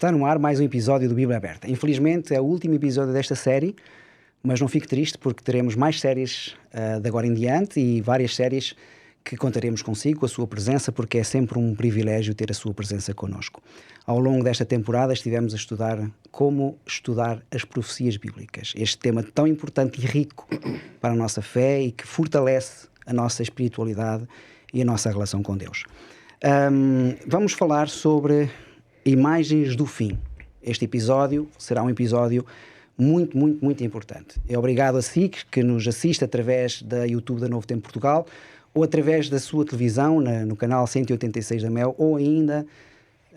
Está no ar mais um episódio do Bíblia Aberta. Infelizmente é o último episódio desta série, mas não fique triste porque teremos mais séries de agora em diante e várias séries que contaremos consigo, com a sua presença, porque é sempre um privilégio ter a sua presença connosco. Ao longo desta temporada estivemos a estudar como estudar as profecias bíblicas. Este tema tão importante e rico para a nossa fé e que fortalece a nossa espiritualidade e a nossa relação com Deus. Vamos falar sobre imagens do fim. Este episódio será um episódio muito importante. É obrigado a si que nos assiste através da YouTube da Novo Tempo Portugal ou através da sua televisão no canal 186 da Mel ou ainda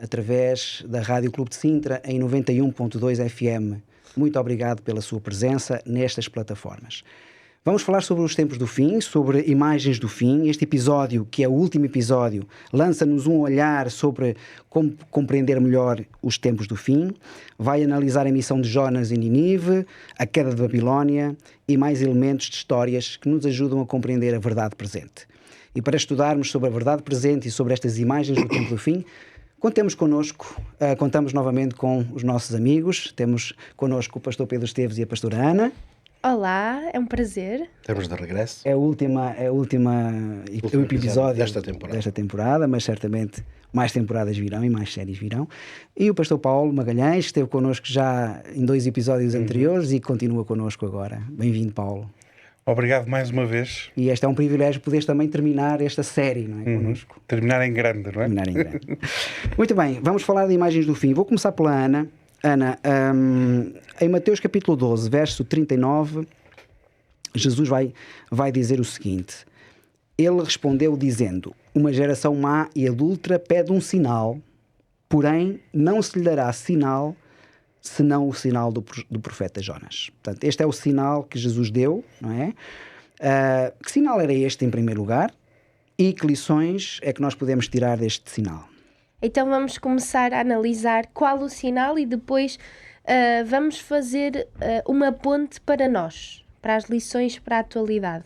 através da Rádio Clube de Sintra em 91.2 FM. Muito obrigado pela sua presença nestas plataformas. Vamos falar sobre os tempos do fim, sobre imagens do fim. Este episódio, que é o último episódio, lança-nos um olhar sobre como compreender melhor os tempos do fim. Vai analisar a missão de Jonas em Nínive, a queda de Babilónia e mais elementos de histórias que nos ajudam a compreender a verdade presente. E para estudarmos sobre a verdade presente e sobre estas imagens do tempo do fim, contamos novamente com os nossos amigos. Temos connosco o pastor Pedro Esteves e a pastora Ana. Olá, é um prazer. Estamos de regresso. É o último episódio desta temporada, mas certamente mais temporadas virão e mais séries virão. E o pastor Paulo Magalhães esteve connosco já em 2 episódios anteriores e continua connosco agora. Bem-vindo, Paulo. Obrigado mais uma vez. E este é um privilégio poderes também terminar esta série, não é, connosco. Terminar em grande, não é? Terminar em grande. Muito bem, vamos falar de imagens do fim. Vou começar pela Ana. Ana, em Mateus capítulo 12, verso 39, Jesus vai dizer o seguinte: ele respondeu dizendo: uma geração má e adúltera pede um sinal, porém não se lhe dará sinal, senão o sinal do profeta Jonas. Portanto, este é o sinal que Jesus deu, não é? Que sinal era este em primeiro lugar? E que lições é que nós podemos tirar deste sinal? Então vamos começar a analisar qual o sinal e depois vamos fazer uma ponte para nós, para as lições, para a atualidade.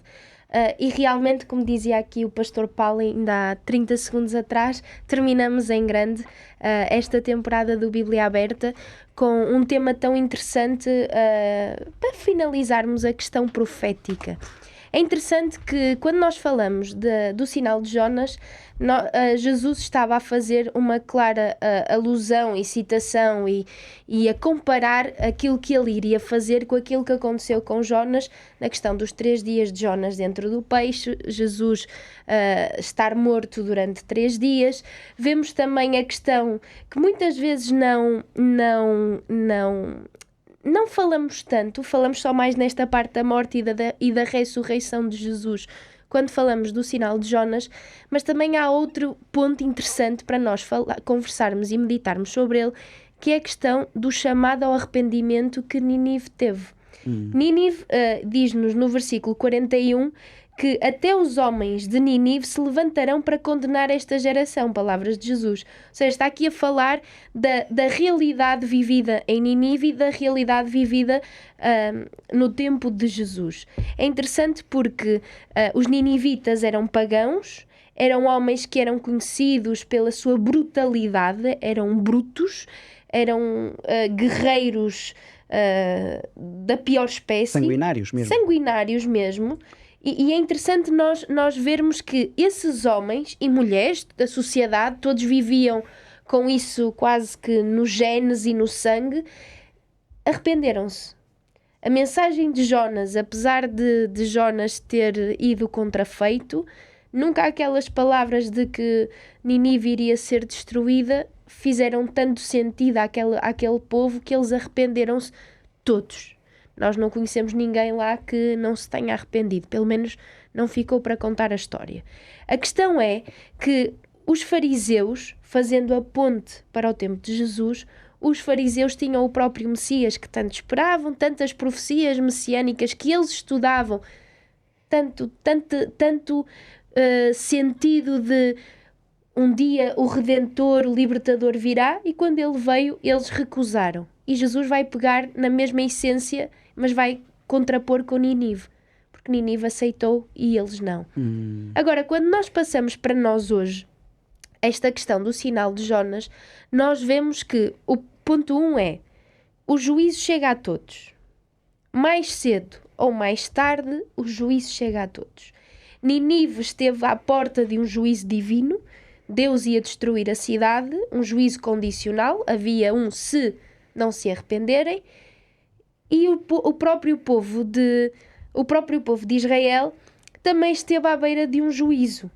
E realmente, como dizia aqui o pastor Paulo ainda há 30 segundos atrás, terminamos em grande esta temporada do Bíblia Aberta com um tema tão interessante para finalizarmos a questão profética. É interessante que quando nós falamos do sinal de Jonas, Jesus estava a fazer uma clara alusão e citação e a comparar aquilo que ele iria fazer com aquilo que aconteceu com Jonas na questão dos 3 dias de Jonas dentro do peixe, Jesus estar morto durante 3 dias. Vemos também a questão que muitas vezes não falamos tanto, falamos só mais nesta parte da morte e da ressurreição de Jesus quando falamos do sinal de Jonas, mas também há outro ponto interessante para nós conversarmos e meditarmos sobre ele, que é a questão do chamado ao arrependimento que Nínive teve. Nínive diz-nos no versículo 41 que até os homens de Nínive se levantarão para condenar esta geração, palavras de Jesus. Ou seja, está aqui a falar da realidade vivida em Nínive e da realidade vivida no tempo de Jesus. É interessante porque os ninivitas eram pagãos, eram homens que eram conhecidos pela sua brutalidade, eram brutos, eram guerreiros da pior espécie. Sanguinários mesmo. E é interessante nós vermos que esses homens e mulheres da sociedade, todos viviam com isso quase que nos genes e no sangue, arrependeram-se. A mensagem de Jonas, apesar de Jonas ter ido contrafeito, nunca aquelas palavras de que Nínive iria ser destruída fizeram tanto sentido àquele povo que eles arrependeram-se todos. Nós não conhecemos ninguém lá que não se tenha arrependido, pelo menos não ficou para contar a história. A questão é que os fariseus, fazendo a ponte para o tempo de Jesus, os fariseus tinham o próprio Messias que tanto esperavam, tantas profecias messiânicas que eles estudavam, tanto sentido de um dia o Redentor, o Libertador virá, e quando ele veio, eles recusaram. E Jesus vai pegar na mesma essência, mas vai contrapor com Nínive, porque Nínive aceitou e eles não. Agora, quando nós passamos para nós hoje, esta questão do sinal de Jonas, nós vemos que o ponto 1 é: o juízo chega a todos. Mais cedo ou mais tarde, o juízo chega a todos. Nínive esteve à porta de um juízo divino. Deus ia destruir a cidade, um juízo condicional. Havia um se não se arrependerem. E o próprio povo de Israel também esteve à beira de um juízo,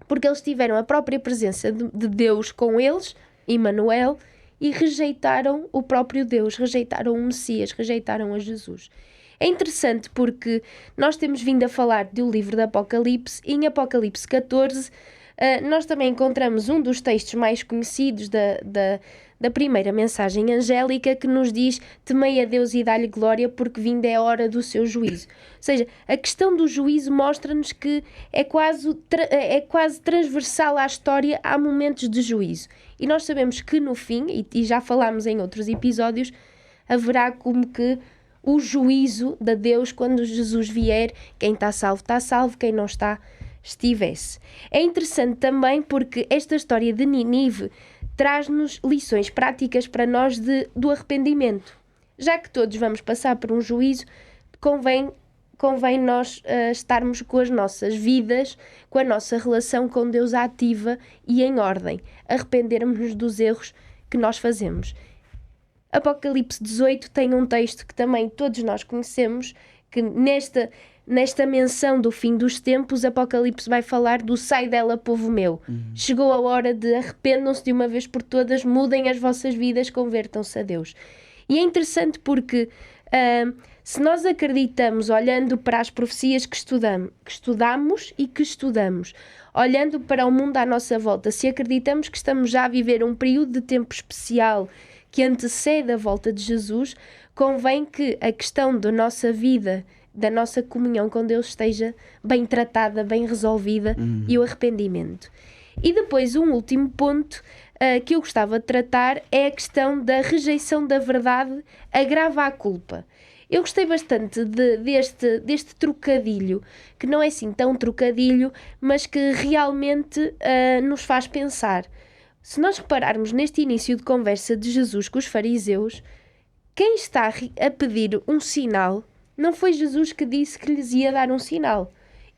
porque eles tiveram a própria presença de Deus com eles, Emmanuel, e rejeitaram o próprio Deus, rejeitaram o Messias, rejeitaram a Jesus. É interessante porque nós temos vindo a falar do livro do Apocalipse, e em Apocalipse 14 nós também encontramos um dos textos mais conhecidos da primeira mensagem angélica, que nos diz: temei a Deus e dá-lhe glória, porque vinda é a hora do seu juízo. Ou seja, a questão do juízo mostra-nos que é quase transversal à história. Há momentos de juízo. E nós sabemos que no fim, e já falámos em outros episódios, haverá como que o juízo de Deus quando Jesus vier. Quem está salvo, quem não está, estivesse. É interessante também porque esta história de Nínive traz-nos lições práticas para nós do arrependimento. Já que todos vamos passar por um juízo, convém nós estarmos com as nossas vidas, com a nossa relação com Deus ativa e em ordem, arrependermos-nos dos erros que nós fazemos. Apocalipse 18 tem um texto que também todos nós conhecemos, que nesta menção do fim dos tempos, Apocalipse vai falar do sai dela, povo meu. Chegou a hora de arrependam-se de uma vez por todas, mudem as vossas vidas, convertam-se a Deus. E é interessante porque se nós acreditamos, olhando para as profecias que estudamos, olhando para o mundo à nossa volta, se acreditamos que estamos já a viver um período de tempo especial que antecede a volta de Jesus, convém que a questão da nossa vida, da nossa comunhão com Deus, esteja bem tratada, bem resolvida, e o arrependimento. E depois, um último ponto que eu gostava de tratar é a questão da rejeição da verdade agrava a culpa. Eu gostei bastante deste trocadilho, que não é assim tão trocadilho, mas que realmente nos faz pensar. Se nós repararmos neste início de conversa de Jesus com os fariseus, quem está a pedir um sinal não foi Jesus que disse que lhes ia dar um sinal.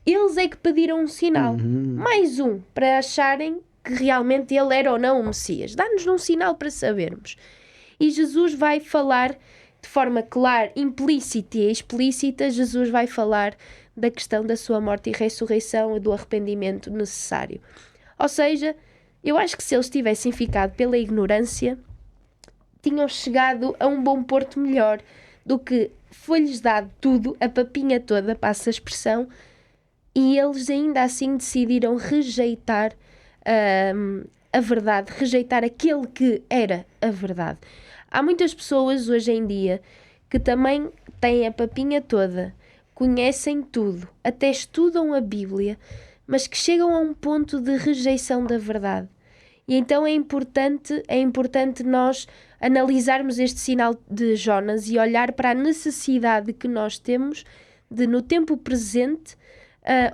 Eles é que pediram um sinal. Mais um, para acharem que realmente ele era ou não o Messias. Dá-nos um sinal para sabermos. E Jesus vai falar de forma clara, implícita e explícita. Jesus vai falar da questão da sua morte e ressurreição e do arrependimento necessário. Ou seja, eu acho que se eles tivessem ficado pela ignorância, tinham chegado a um bom porto melhor do que foi-lhes dado tudo, a papinha toda, passa a expressão, e eles ainda assim decidiram rejeitar a verdade, rejeitar aquele que era a verdade. Há muitas pessoas hoje em dia que também têm a papinha toda, conhecem tudo, até estudam a Bíblia, mas que chegam a um ponto de rejeição da verdade. E então é importante nós analisarmos este sinal de Jonas e olhar para a necessidade que nós temos de, no tempo presente,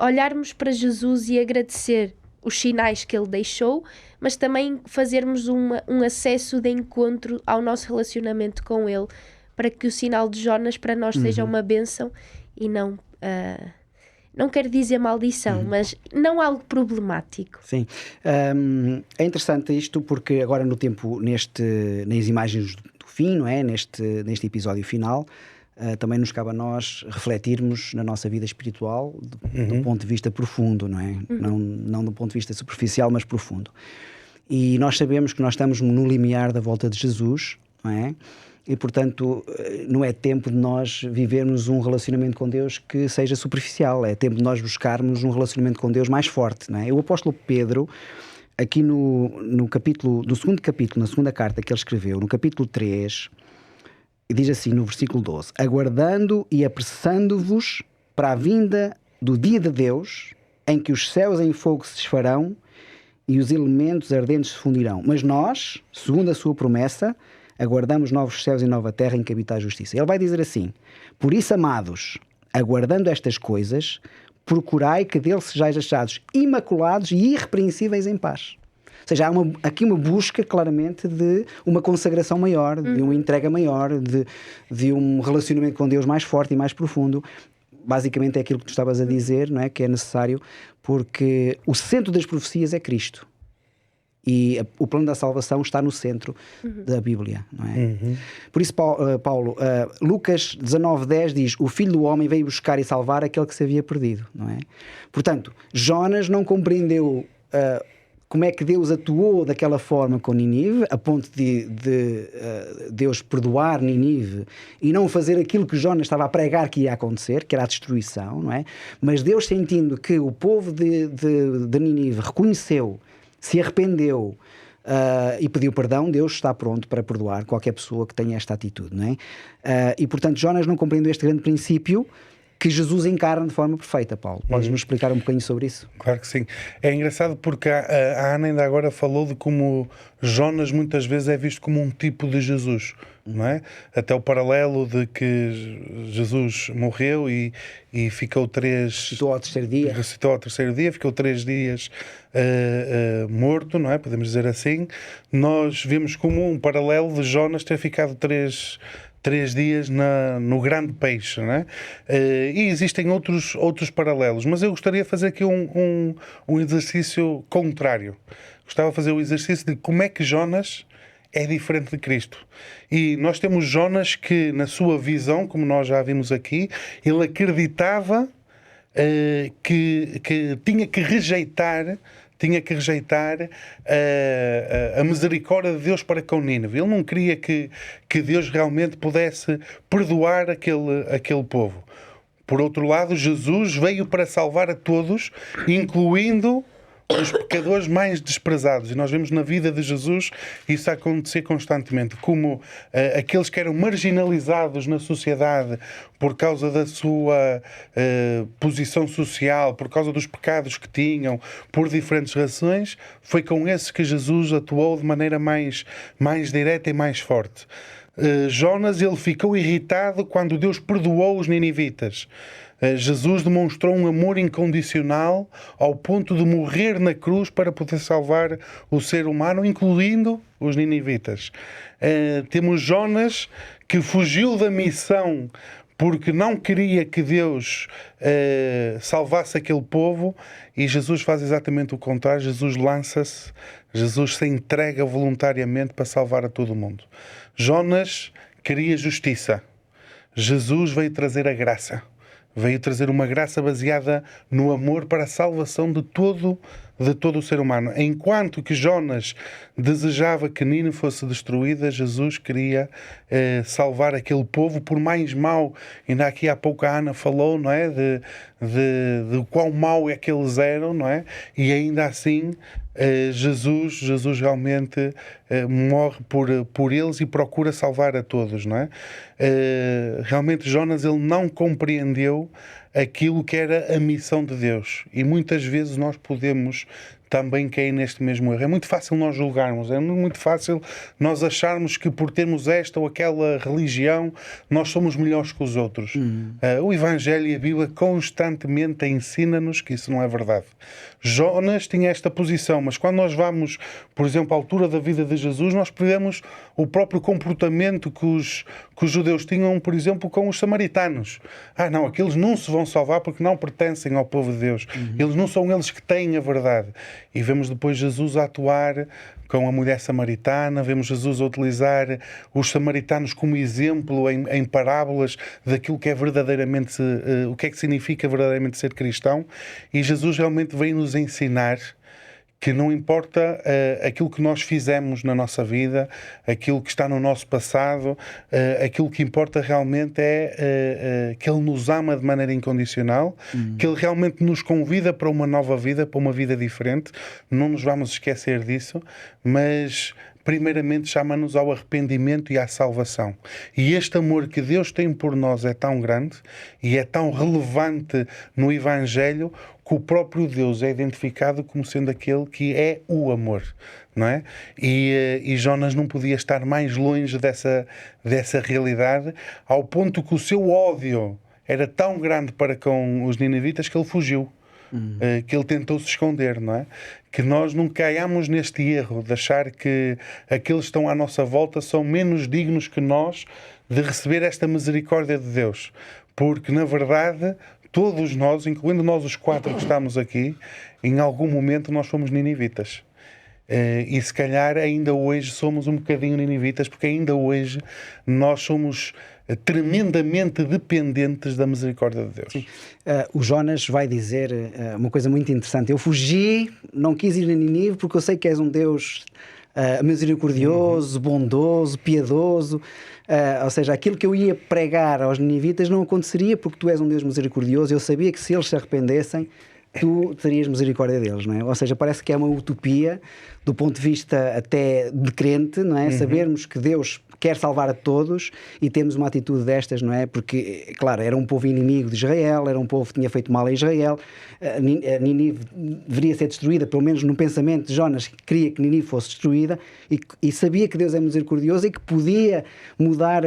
olharmos para Jesus e agradecer os sinais que ele deixou, mas também fazermos um acesso de encontro ao nosso relacionamento com ele, para que o sinal de Jonas para nós seja uma bênção e não... não quero dizer maldição, mas não algo problemático. Sim. É interessante isto porque agora no tempo, nas imagens do fim, não é? Neste episódio final, também nos cabe a nós refletirmos na nossa vida espiritual do ponto de vista profundo, não é? Não do ponto de vista superficial, mas profundo. E nós sabemos que nós estamos no limiar da volta de Jesus, não é? E, portanto, não é tempo de nós vivermos um relacionamento com Deus que seja superficial. É tempo de nós buscarmos um relacionamento com Deus mais forte, não é? O apóstolo Pedro, aqui no segundo capítulo, na segunda carta que ele escreveu, no capítulo 3, diz assim, no versículo 12: aguardando e apressando-vos para a vinda do dia de Deus, em que os céus em fogo se desfarão e os elementos ardentes se fundirão. Mas nós, segundo a sua promessa, aguardamos novos céus e nova terra em que habita a justiça. Ele vai dizer assim: por isso, amados, aguardando estas coisas, procurai que dele sejais achados imaculados e irrepreensíveis em paz. Ou seja, há aqui uma busca claramente de uma consagração maior, de uma entrega maior, de um relacionamento com Deus mais forte e mais profundo. Basicamente é aquilo que tu estavas a dizer, não é? Que é necessário, porque o centro das profecias é Cristo. E o plano da salvação está no centro da Bíblia, não é? Por isso, Paulo, Lucas 19:10 diz: o Filho do Homem veio buscar e salvar aquele que se havia perdido, não é? Portanto, Jonas não compreendeu como é que Deus atuou daquela forma com Nínive, a ponto de Deus perdoar Nínive e não fazer aquilo que Jonas estava a pregar que ia acontecer, que era a destruição, não é? Mas Deus, sentindo que o povo de Nínive reconheceu, se arrependeu e pediu perdão, Deus está pronto para perdoar qualquer pessoa que tenha esta atitude, não é? E portanto Jonas não compreendeu este grande princípio que Jesus encarna de forma perfeita. Paulo, podes-nos explicar um bocadinho sobre isso? Claro que sim. É engraçado porque a Ana ainda agora falou de como Jonas muitas vezes é visto como um tipo de Jesus, não é? Até o paralelo de que Jesus morreu e ficou Ressuscitou ao terceiro dia, ficou 3 dias morto, não é? Podemos dizer assim. Nós vemos como um paralelo de Jonas ter ficado 3 dias no grande peixe, não é? E existem outros paralelos, mas eu gostaria de fazer aqui um exercício contrário. Gostava de fazer o exercício de como é que Jonas é diferente de Cristo. E nós temos Jonas que, na sua visão, como nós já vimos aqui, ele acreditava que tinha que rejeitar a misericórdia de Deus para com Nínive. Ele não queria que Deus realmente pudesse perdoar aquele povo. Por outro lado, Jesus veio para salvar a todos, incluindo os pecadores mais desprezados. E nós vemos na vida de Jesus isso acontecer constantemente, como aqueles que eram marginalizados na sociedade por causa da sua posição social, por causa dos pecados que tinham, por diferentes razões, foi com esses que Jesus atuou de maneira mais direta e mais forte. Jonas, ele ficou irritado quando Deus perdoou os ninivitas. Jesus demonstrou um amor incondicional ao ponto de morrer na cruz para poder salvar o ser humano, incluindo os ninivitas. Temos Jonas, que fugiu da missão porque não queria que Deus salvasse aquele povo, e Jesus faz exatamente o contrário. Jesus lança-se, Jesus se entrega voluntariamente para salvar a todo o mundo. Jonas queria justiça. Jesus veio trazer a graça. Veio trazer uma graça baseada no amor para a salvação de todo o ser humano. Enquanto que Jonas desejava que Nínive fosse destruída, Jesus queria salvar aquele povo, por mais mau. Ainda aqui há pouco a Ana falou, não é? De quão mau é que eles eram, não é? E ainda assim Jesus realmente morre por eles e procura salvar a todos, não é? Realmente Jonas, ele não compreendeu aquilo que era a missão de Deus, e muitas vezes nós podemos também cair neste mesmo erro. É muito fácil nós julgarmos, é muito fácil nós acharmos que por termos esta ou aquela religião nós somos melhores que os outros. O Evangelho e a Bíblia constantemente ensina-nos que isso não é verdade. Jonas tinha esta posição, mas quando nós vamos, por exemplo, à altura da vida de Jesus, nós perdemos o próprio comportamento que os judeus tinham, por exemplo, com os samaritanos. Não, aqueles não se vão salvar porque não pertencem ao povo de Deus. Eles não são eles que têm a verdade. E vemos depois Jesus a atuar com a mulher samaritana, vemos Jesus a utilizar os samaritanos como exemplo em parábolas daquilo que é verdadeiramente, o que é que significa verdadeiramente ser cristão. E Jesus realmente vem nos ensinar que não importa aquilo que nós fizemos na nossa vida, aquilo que está no nosso passado, aquilo que importa realmente é que Ele nos ama de maneira incondicional, que Ele realmente nos convida para uma nova vida, para uma vida diferente. Não nos vamos esquecer disso, mas primeiramente chama-nos ao arrependimento e à salvação. E este amor que Deus tem por nós é tão grande e é tão relevante no Evangelho que o próprio Deus é identificado como sendo aquele que é o amor, não é? E Jonas não podia estar mais longe dessa realidade, ao ponto que o seu ódio era tão grande para com os ninivitas que ele fugiu. que ele tentou se esconder, não é? Que nós não caiamos neste erro de achar que aqueles que estão à nossa volta são menos dignos que nós de receber esta misericórdia de Deus. Porque, na verdade, todos nós, incluindo nós os 4 que estamos aqui, em algum momento nós fomos ninivitas. E se calhar ainda hoje somos um bocadinho ninivitas, porque ainda hoje nós somos tremendamente dependentes da misericórdia de Deus. O Jonas vai dizer uma coisa muito interessante: eu fugi, não quis ir a Nínive porque eu sei que és um Deus misericordioso, bondoso, piedoso, ou seja, aquilo que eu ia pregar aos ninivitas não aconteceria porque tu és um Deus misericordioso. Eu sabia que se eles se arrependessem, tu terias misericórdia deles, não é? Ou seja, parece que é uma utopia do ponto de vista até de crente, não é? Sabermos que Deus quer salvar a todos e temos uma atitude destas, não é? Porque, claro, era um povo inimigo de Israel, era um povo que tinha feito mal a Israel. Nínive deveria ser destruída, pelo menos no pensamento de Jonas, queria que Nínive fosse destruída e sabia que Deus é misericordioso e que podia mudar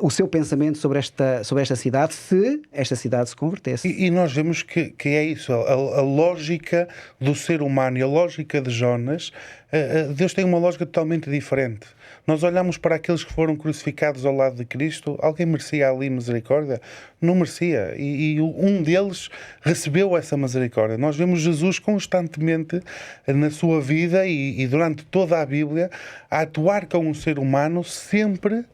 o seu pensamento sobre esta cidade se esta cidade se convertesse. E nós vemos que é isso, a lógica do ser humano e a lógica de Jonas. Deus tem uma lógica totalmente diferente. Nós olhamos para aqueles que foram crucificados ao lado de Cristo. Alguém merecia ali misericórdia? Não merecia. E um deles recebeu essa misericórdia. Nós vemos Jesus constantemente na sua vida e durante toda a Bíblia a atuar com um ser humano sempre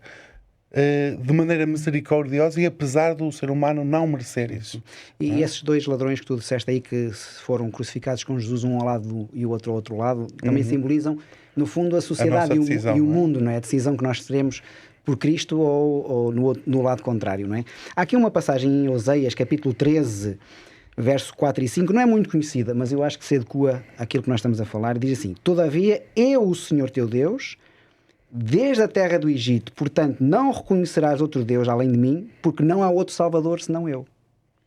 de maneira misericordiosa e apesar do ser humano não merecer isso. E esses 2 ladrões que tu disseste aí que foram crucificados com Jesus um ao lado e o outro ao outro lado, também simbolizam, no fundo, a sociedade e o mundo, não é? A decisão que nós teremos por Cristo ou no lado contrário, não é? Há aqui uma passagem em Oseias, capítulo 13, verso 4 e 5, não é muito conhecida, mas eu acho que se adequa àquilo que nós estamos a falar. Diz assim: todavia, eu, o Senhor teu Deus, desde a terra do Egito, portanto, não reconhecerás outro Deus além de mim, porque não há outro Salvador senão eu.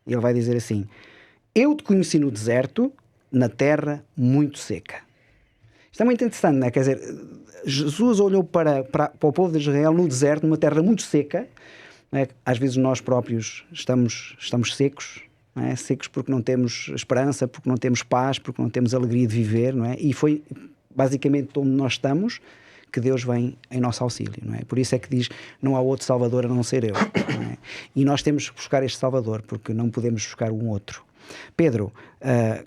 Ele vai dizer assim: eu te conheci no deserto, na terra muito seca. Isto é muito interessante, não é? Quer dizer, Jesus olhou para o povo de Israel no deserto, numa terra muito seca. Não é? Às vezes nós próprios estamos secos, não é? Secos porque não temos esperança, porque não temos paz, porque não temos alegria de viver, não é? E foi basicamente onde nós estamos que Deus vem em nosso auxílio, não é? Por isso é que diz: não há outro Salvador a não ser eu, não é? E nós temos que buscar este Salvador, porque não podemos buscar um outro. Pedro,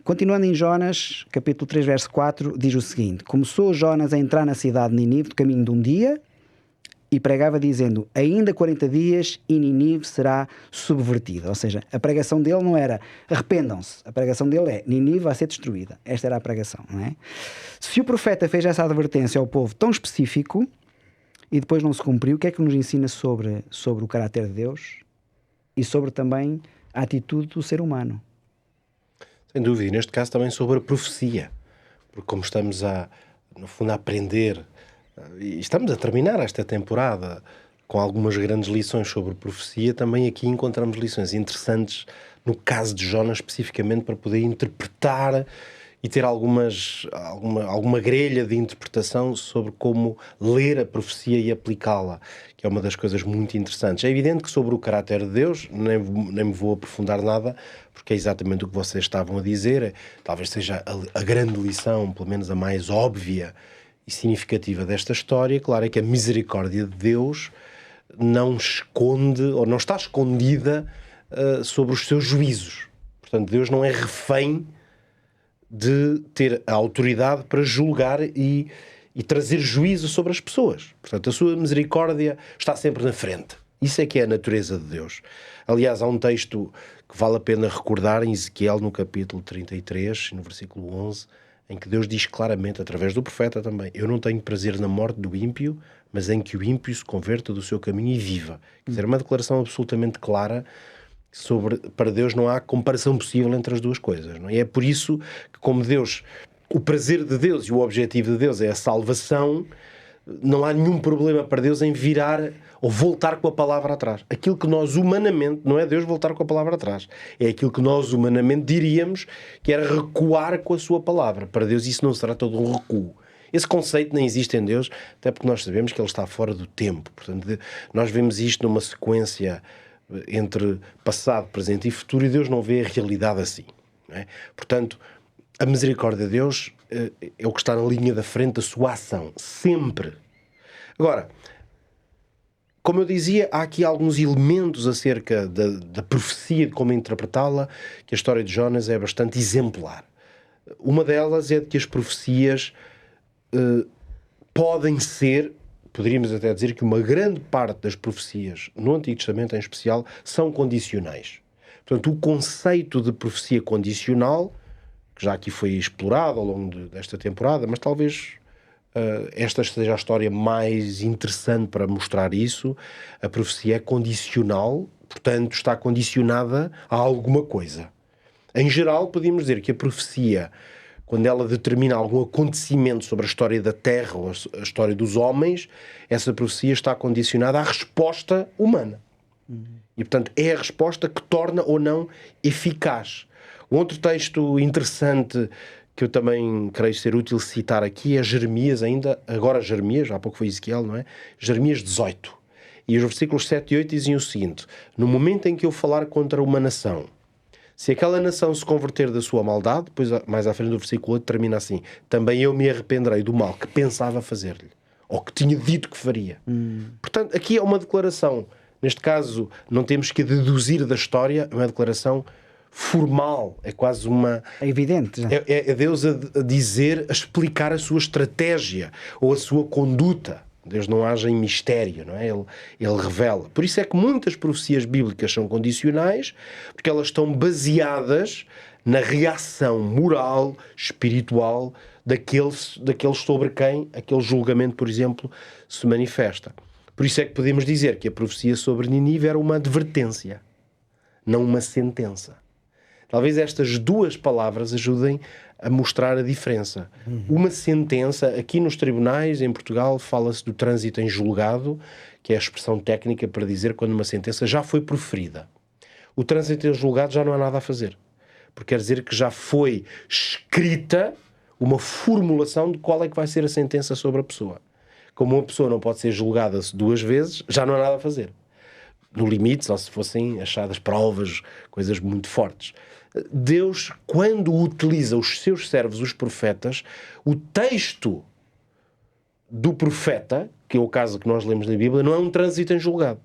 continuando em Jonas, capítulo 3, verso 4, diz o seguinte: começou Jonas a entrar na cidade de Nínive, do caminho de um dia, e pregava dizendo: ainda 40 dias e Nínive será subvertida. Ou seja, a pregação dele não era arrependam-se, a pregação dele é: Nínive vai ser destruída. Esta era a pregação, não é? Se o profeta fez essa advertência ao povo tão específico e depois não se cumpriu, o que é que nos ensina sobre o caráter de Deus e sobre também a atitude do ser humano? Sem dúvida, e neste caso também sobre a profecia, porque como estamos no fundo a aprender e estamos a terminar esta temporada com algumas grandes lições sobre profecia, também aqui encontramos lições interessantes no caso de Jonas especificamente, para poder interpretar e ter alguma grelha de interpretação sobre como ler a profecia e aplicá-la, que é uma das coisas muito interessantes. É evidente que sobre o caráter de Deus nem me vou aprofundar nada, porque é exatamente o que vocês estavam a dizer. Talvez seja a grande lição, pelo menos a mais óbvia e significativa desta história. Claro, é que a misericórdia de Deus não esconde, ou não está escondida sobre os seus juízos. Portanto, Deus não é refém de ter a autoridade para julgar e trazer juízo sobre as pessoas. Portanto, a sua misericórdia está sempre na frente. Isso é que é a natureza de Deus. Aliás, há um texto que vale a pena recordar em Ezequiel, no capítulo 33, no versículo 11, em que Deus diz claramente, através do profeta também: eu não tenho prazer na morte do ímpio, mas em que o ímpio se converta do seu caminho e viva. Quer dizer, uma declaração absolutamente clara para Deus não há comparação possível entre as duas coisas, não é? E é por isso que, como Deus, o prazer de Deus e o objetivo de Deus é a salvação, não há nenhum problema para Deus em virar ou voltar com a palavra atrás. Aquilo que nós humanamente, não é Deus voltar com a palavra atrás, é aquilo que nós humanamente diríamos que era recuar com a sua palavra. Para Deus isso não será todo um recuo. Esse conceito nem existe em Deus, até porque nós sabemos que Ele está fora do tempo. Portanto, nós vemos isto numa sequência entre passado, presente e futuro, e Deus não vê a realidade assim. não é? Portanto, a misericórdia de Deus é o que está na linha da frente da sua ação, sempre. Agora, como eu dizia, há aqui alguns elementos acerca da profecia, de como interpretá-la, que a história de Jonas é bastante exemplar. Uma delas é de que as profecias podem ser, poderíamos até dizer que uma grande parte das profecias, no Antigo Testamento em especial, são condicionais. Portanto, o conceito de profecia condicional, que já aqui foi explorado ao longo desta temporada, mas talvez esta seja a história mais interessante para mostrar isso. A profecia é condicional, portanto está condicionada a alguma coisa. Em geral, podemos dizer que a profecia, quando ela determina algum acontecimento sobre a história da Terra ou a história dos homens, essa profecia está condicionada à resposta humana. E, portanto, é a resposta que torna ou não eficaz. Um outro texto interessante que eu também creio ser útil citar aqui é Jeremias ainda, agora Jeremias, há pouco foi Ezequiel, não é? Jeremias 18. E os versículos 7 e 8 dizem o seguinte: no momento em que eu falar contra uma nação, se aquela nação se converter da sua maldade, depois mais à frente do versículo 8 termina assim: também eu me arrependerei do mal que pensava fazer-lhe, ou que tinha dito que faria. Portanto, aqui é uma declaração, neste caso não temos que deduzir da história, é uma declaração formal, é quase uma... É evidente. É Deus a dizer, a explicar a sua estratégia ou a sua conduta. Deus não age em mistério, não é? Ele revela. Por isso é que muitas profecias bíblicas são condicionais, porque elas estão baseadas na reação moral, espiritual daqueles sobre quem aquele julgamento, por exemplo, se manifesta. Por isso é que podemos dizer que a profecia sobre Nínive era uma advertência, não uma sentença. Talvez estas duas palavras ajudem a mostrar a diferença. Uma sentença, aqui nos tribunais, em Portugal, fala-se do trânsito em julgado, que é a expressão técnica para dizer quando uma sentença já foi proferida. O trânsito em julgado já não há nada a fazer, porque quer dizer que já foi escrita uma formulação de qual é que vai ser a sentença sobre a pessoa. Como uma pessoa não pode ser julgada duas vezes, já não há nada a fazer. No limite, só se fossem achadas provas, coisas muito fortes. Deus, quando utiliza os seus servos, os profetas, o texto do profeta, que é o caso que nós lemos na Bíblia, não é um trânsito em julgado.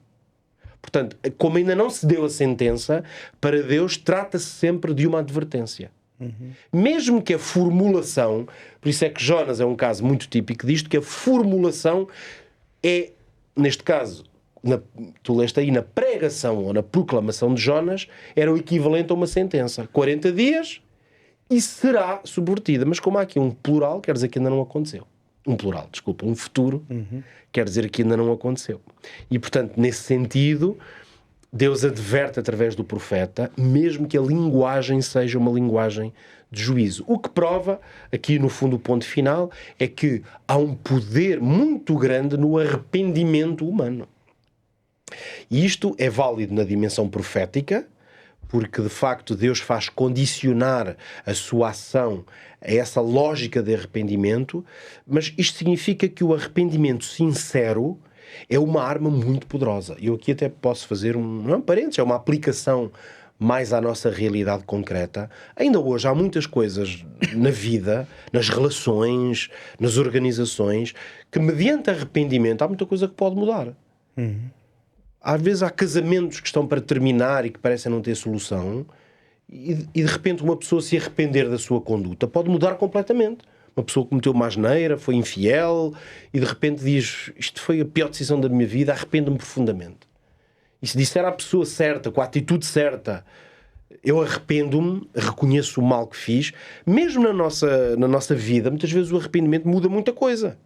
Portanto, como ainda não se deu a sentença, para Deus trata-se sempre de uma advertência. Mesmo que a formulação, por isso é que Jonas é um caso muito típico disto, que a formulação é, neste caso, tu leste aí, na pregação ou na proclamação de Jonas, era o equivalente a uma sentença. 40 dias e será subvertida. Mas como há aqui um plural, quer dizer que ainda não aconteceu. Um futuro, quer dizer que ainda não aconteceu. E, portanto, nesse sentido, Deus adverte através do profeta, mesmo que a linguagem seja uma linguagem de juízo. O que prova, aqui no fundo o ponto final, é que há um poder muito grande no arrependimento humano. E isto é válido na dimensão profética, porque de facto Deus faz condicionar a sua ação a essa lógica de arrependimento, mas isto significa que o arrependimento sincero é uma arma muito poderosa. Eu aqui até posso fazer não é um parênteses, é uma aplicação mais à nossa realidade concreta. Ainda hoje há muitas coisas na vida, nas relações, nas organizações, que mediante arrependimento há muita coisa que pode mudar. Às vezes há casamentos que estão para terminar e que parecem não ter solução e de repente uma pessoa se arrepender da sua conduta pode mudar completamente. Uma pessoa que cometeu uma asneira, foi infiel e de repente diz: isto foi a pior decisão da minha vida, arrependo-me profundamente. E se disser à pessoa certa, com a atitude certa, eu arrependo-me, reconheço o mal que fiz, mesmo na nossa vida, muitas vezes o arrependimento muda muita coisa.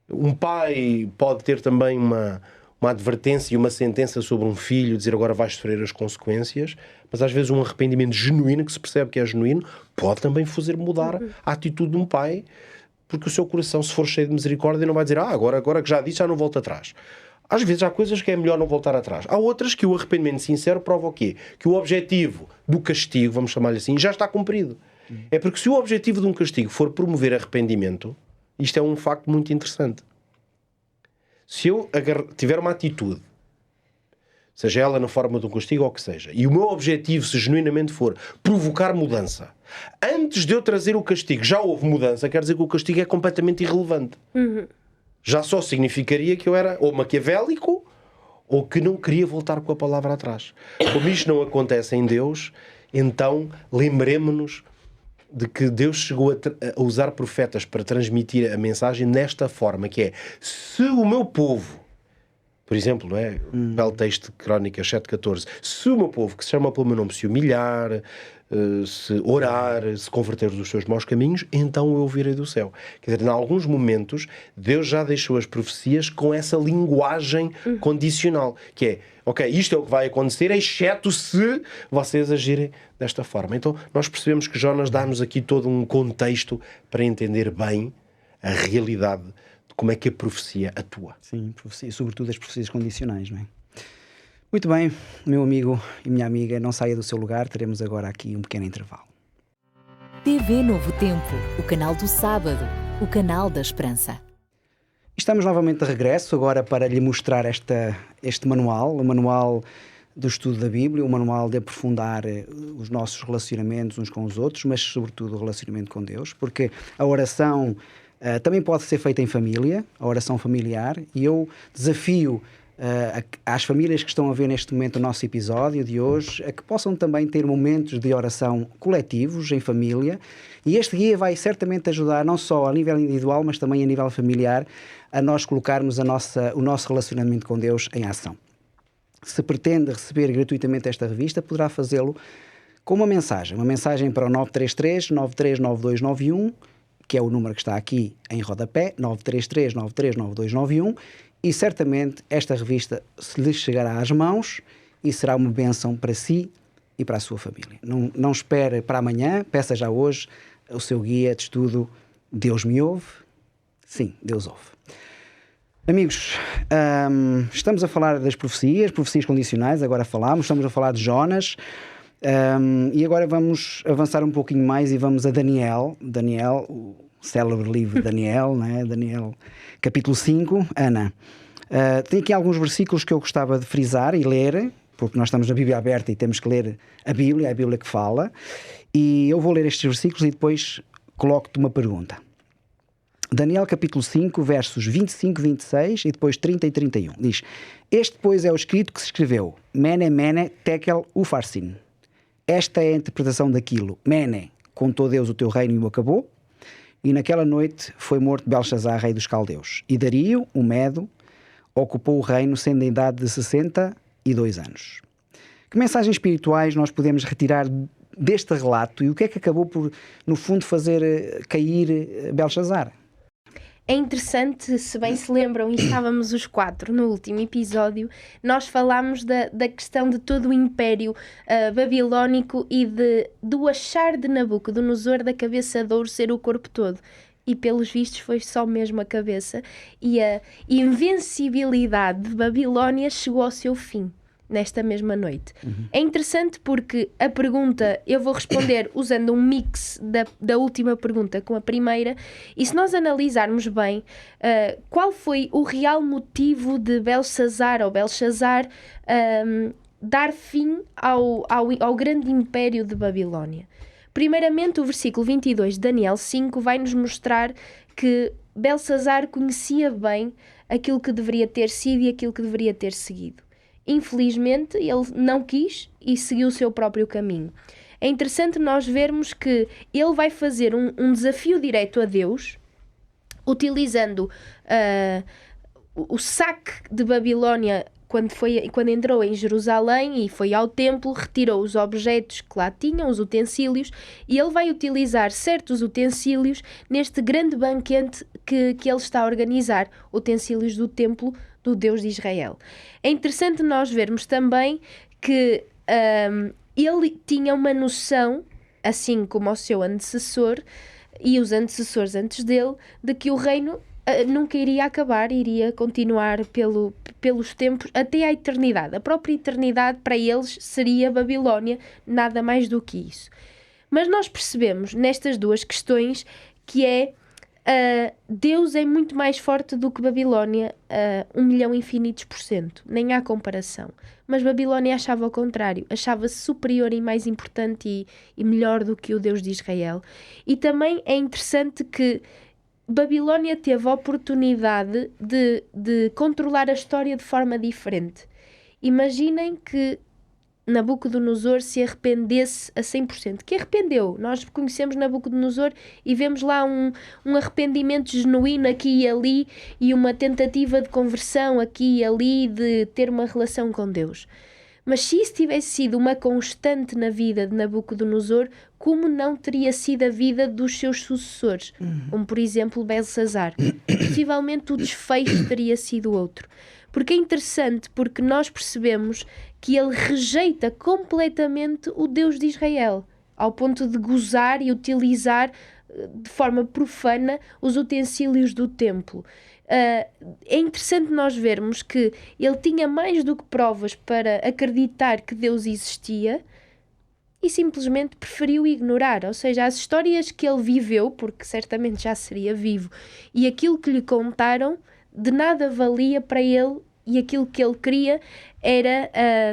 Um pai pode ter também uma advertência e uma sentença sobre um filho, dizer agora vais sofrer as consequências, mas às vezes um arrependimento genuíno, que se percebe que é genuíno, pode também fazer mudar a atitude de um pai, porque o seu coração, se for cheio de misericórdia, não vai dizer agora que já disse, já não volto atrás. Às vezes há coisas que é melhor não voltar atrás. Há outras que o arrependimento sincero prova o quê? Que o objetivo do castigo, vamos chamar-lhe assim, já está cumprido. É porque se o objetivo de um castigo for promover arrependimento, isto é um facto muito interessante. Se eu tiver uma atitude seja ela na forma de um castigo ou o que seja, e o meu objetivo, se genuinamente for provocar mudança, antes de eu trazer o castigo, já houve mudança, quer dizer que o castigo é completamente irrelevante. Já só significaria que eu era ou maquiavélico ou que não queria voltar com a palavra atrás. Como isto não acontece em Deus, então lembremos-nos de que Deus chegou a usar profetas para transmitir a mensagem nesta forma, que é, se o meu povo, por exemplo, não é? Belo texto de Crónicas 7:14, se o meu povo, que se chama pelo meu nome, se humilhar, se orar, se converter dos seus maus caminhos, então eu ouvirei do céu. Quer dizer, em alguns momentos, Deus já deixou as profecias com essa linguagem condicional, que é, ok, isto é o que vai acontecer, exceto se vocês agirem desta forma. Então, nós percebemos que Jonas dá-nos aqui todo um contexto para entender bem a realidade de como é que a profecia atua. Sim, profecia, sobretudo as profecias condicionais, não é? Muito bem, meu amigo e minha amiga, não saia do seu lugar, teremos agora aqui um pequeno intervalo. TV Novo Tempo, o canal do sábado, o canal da esperança. Estamos novamente de regresso, agora para lhe mostrar este manual, o manual do estudo da Bíblia, o manual de aprofundar os nossos relacionamentos uns com os outros, mas sobretudo o relacionamento com Deus, porque a oração também pode ser feita em família, a oração familiar, e eu desafio às famílias que estão a ver neste momento o nosso episódio de hoje, a que possam também ter momentos de oração coletivos, em família, e este guia vai certamente ajudar não só a nível individual, mas também a nível familiar, a nós colocarmos o nosso relacionamento com Deus em ação. Se pretende receber gratuitamente esta revista, poderá fazê-lo com uma mensagem para o 933-939291, que é o número que está aqui em rodapé, 933-939291, e certamente esta revista se lhe chegará às mãos e será uma bênção para si e para a sua família. Não espere para amanhã, peça já hoje o seu guia de estudo Deus me ouve? Sim, Deus ouve. Amigos, estamos a falar das profecias condicionais, agora estamos a falar de Jonas, e agora vamos avançar um pouquinho mais e vamos a Daniel, o célebre livro de Daniel, né? Daniel, capítulo 5. Ana, tem aqui alguns versículos que eu gostava de frisar e ler, porque nós estamos na Bíblia aberta e temos que ler a Bíblia que fala, e eu vou ler estes versículos e depois coloco-te uma pergunta. Daniel capítulo 5, versos 25, 26 e depois 30 e 31. Diz: Este, pois, é o escrito que se escreveu: Mene, Mene, Tekel, Ufarsin. Esta é a interpretação daquilo. Mene, contou Deus o teu reino e o acabou. E naquela noite foi morto Belshazar, rei dos caldeus. E Dario, o Medo, ocupou o reino, sendo a idade de 62 anos. Que mensagens espirituais nós podemos retirar deste relato e o que é que acabou por, no fundo, fazer cair Belshazar? É interessante, se bem se lembram, e estávamos os 4 no último episódio, nós falámos da questão de todo o império babilónico e do achar de Nabucodonosor da cabeça de ouro ser o corpo todo. E pelos vistos foi só mesmo a cabeça. E a invencibilidade de Babilónia chegou ao seu fim nesta mesma noite. É interessante porque a pergunta, eu vou responder usando um mix da última pergunta com a primeira, e se nós analisarmos bem qual foi o real motivo de Belshazar dar fim ao grande império de Babilónia. Primeiramente, o versículo 22 de Daniel 5 vai nos mostrar que Belshazar conhecia bem aquilo que deveria ter sido e aquilo que deveria ter seguido. Infelizmente, ele não quis e seguiu o seu próprio caminho. É interessante nós vermos que ele vai fazer um desafio direto a Deus, utilizando o saque de Babilónia quando entrou em Jerusalém e foi ao templo, retirou os objetos que lá tinham, os utensílios, e ele vai utilizar certos utensílios neste grande banquete que ele está a organizar, utensílios do templo do Deus de Israel. É interessante nós vermos também que ele tinha uma noção, assim como o seu antecessor e os antecessores antes dele, de que o reino nunca iria acabar, iria continuar pelos tempos até à eternidade. A própria eternidade para eles seria Babilónia, nada mais do que isso. Mas nós percebemos nestas duas questões que é Deus é muito mais forte do que Babilónia, 1.000.000 infinitos por cento, nem há comparação. Mas Babilónia achava o contrário, achava-se superior e mais importante e melhor do que o Deus de Israel. E também é interessante que Babilónia teve a oportunidade de controlar a história de forma diferente. Imaginem que Nabucodonosor se arrependesse a 100%. Que arrependeu. Nós conhecemos Nabucodonosor e vemos lá um arrependimento genuíno aqui e ali e uma tentativa de conversão aqui e ali, de ter uma relação com Deus. Mas se isso tivesse sido uma constante na vida de Nabucodonosor, como não teria sido a vida dos seus sucessores? Como, por exemplo, Belsazar. Possivelmente o desfecho teria sido outro. Porque é interessante, porque nós percebemos que ele rejeita completamente o Deus de Israel, ao ponto de gozar e utilizar de forma profana os utensílios do templo. É interessante nós vermos que ele tinha mais do que provas para acreditar que Deus existia e simplesmente preferiu ignorar. Ou seja, as histórias que ele viveu, porque certamente já seria vivo, e aquilo que lhe contaram, de nada valia para ele, e aquilo que ele queria era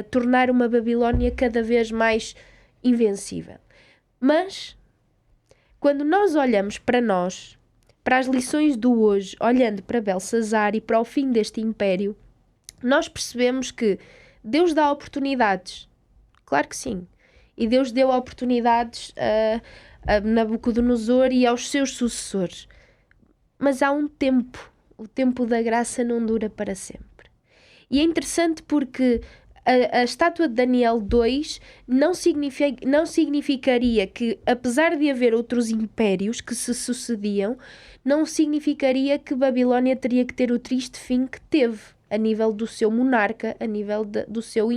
tornar uma Babilónia cada vez mais invencível. Mas, quando nós olhamos para nós, para as lições do hoje, olhando para Belsazar e para o fim deste império, nós percebemos que Deus dá oportunidades. Claro que sim. E Deus deu oportunidades a Nabucodonosor e aos seus sucessores. Mas há um tempo. O tempo da graça não dura para sempre. E é interessante porque a estátua de Daniel 2 não significaria que, apesar de haver outros impérios que se sucediam, não significaria que Babilónia teria que ter o triste fim que teve, a nível do seu monarca, a nível do seu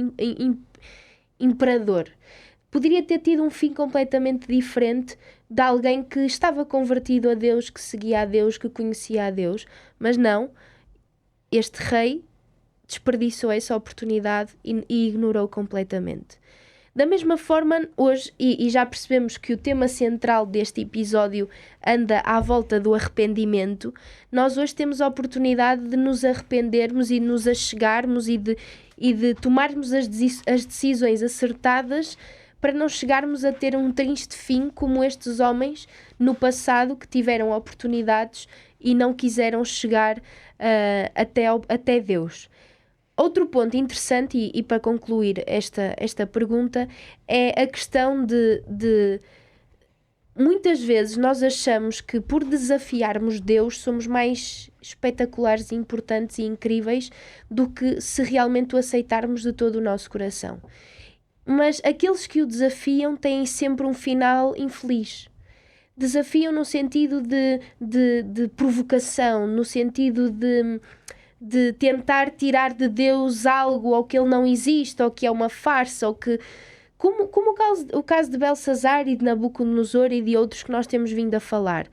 imperador. Poderia ter tido um fim completamente diferente de alguém que estava convertido a Deus, que seguia a Deus, que conhecia a Deus, mas não. Este rei desperdiçou essa oportunidade e ignorou completamente. Da mesma forma, hoje, e já percebemos que o tema central deste episódio anda à volta do arrependimento, nós hoje temos a oportunidade de nos arrependermos e nos achegarmos e de tomarmos as decisões acertadas para não chegarmos a ter um triste fim como estes homens no passado que tiveram oportunidades e não quiseram chegar até Deus. Outro ponto interessante, e para concluir esta pergunta, é a questão de muitas vezes nós achamos que por desafiarmos Deus somos mais espetaculares, importantes e incríveis do que se realmente o aceitarmos de todo o nosso coração. Mas aqueles que o desafiam têm sempre um final infeliz. Desafiam no sentido de provocação, no sentido de tentar tirar de Deus algo, ou que ele não existe, ou que é uma farsa, ou que... Como o caso de Belsazar e de Nabucodonosor e de outros que nós temos vindo a falar.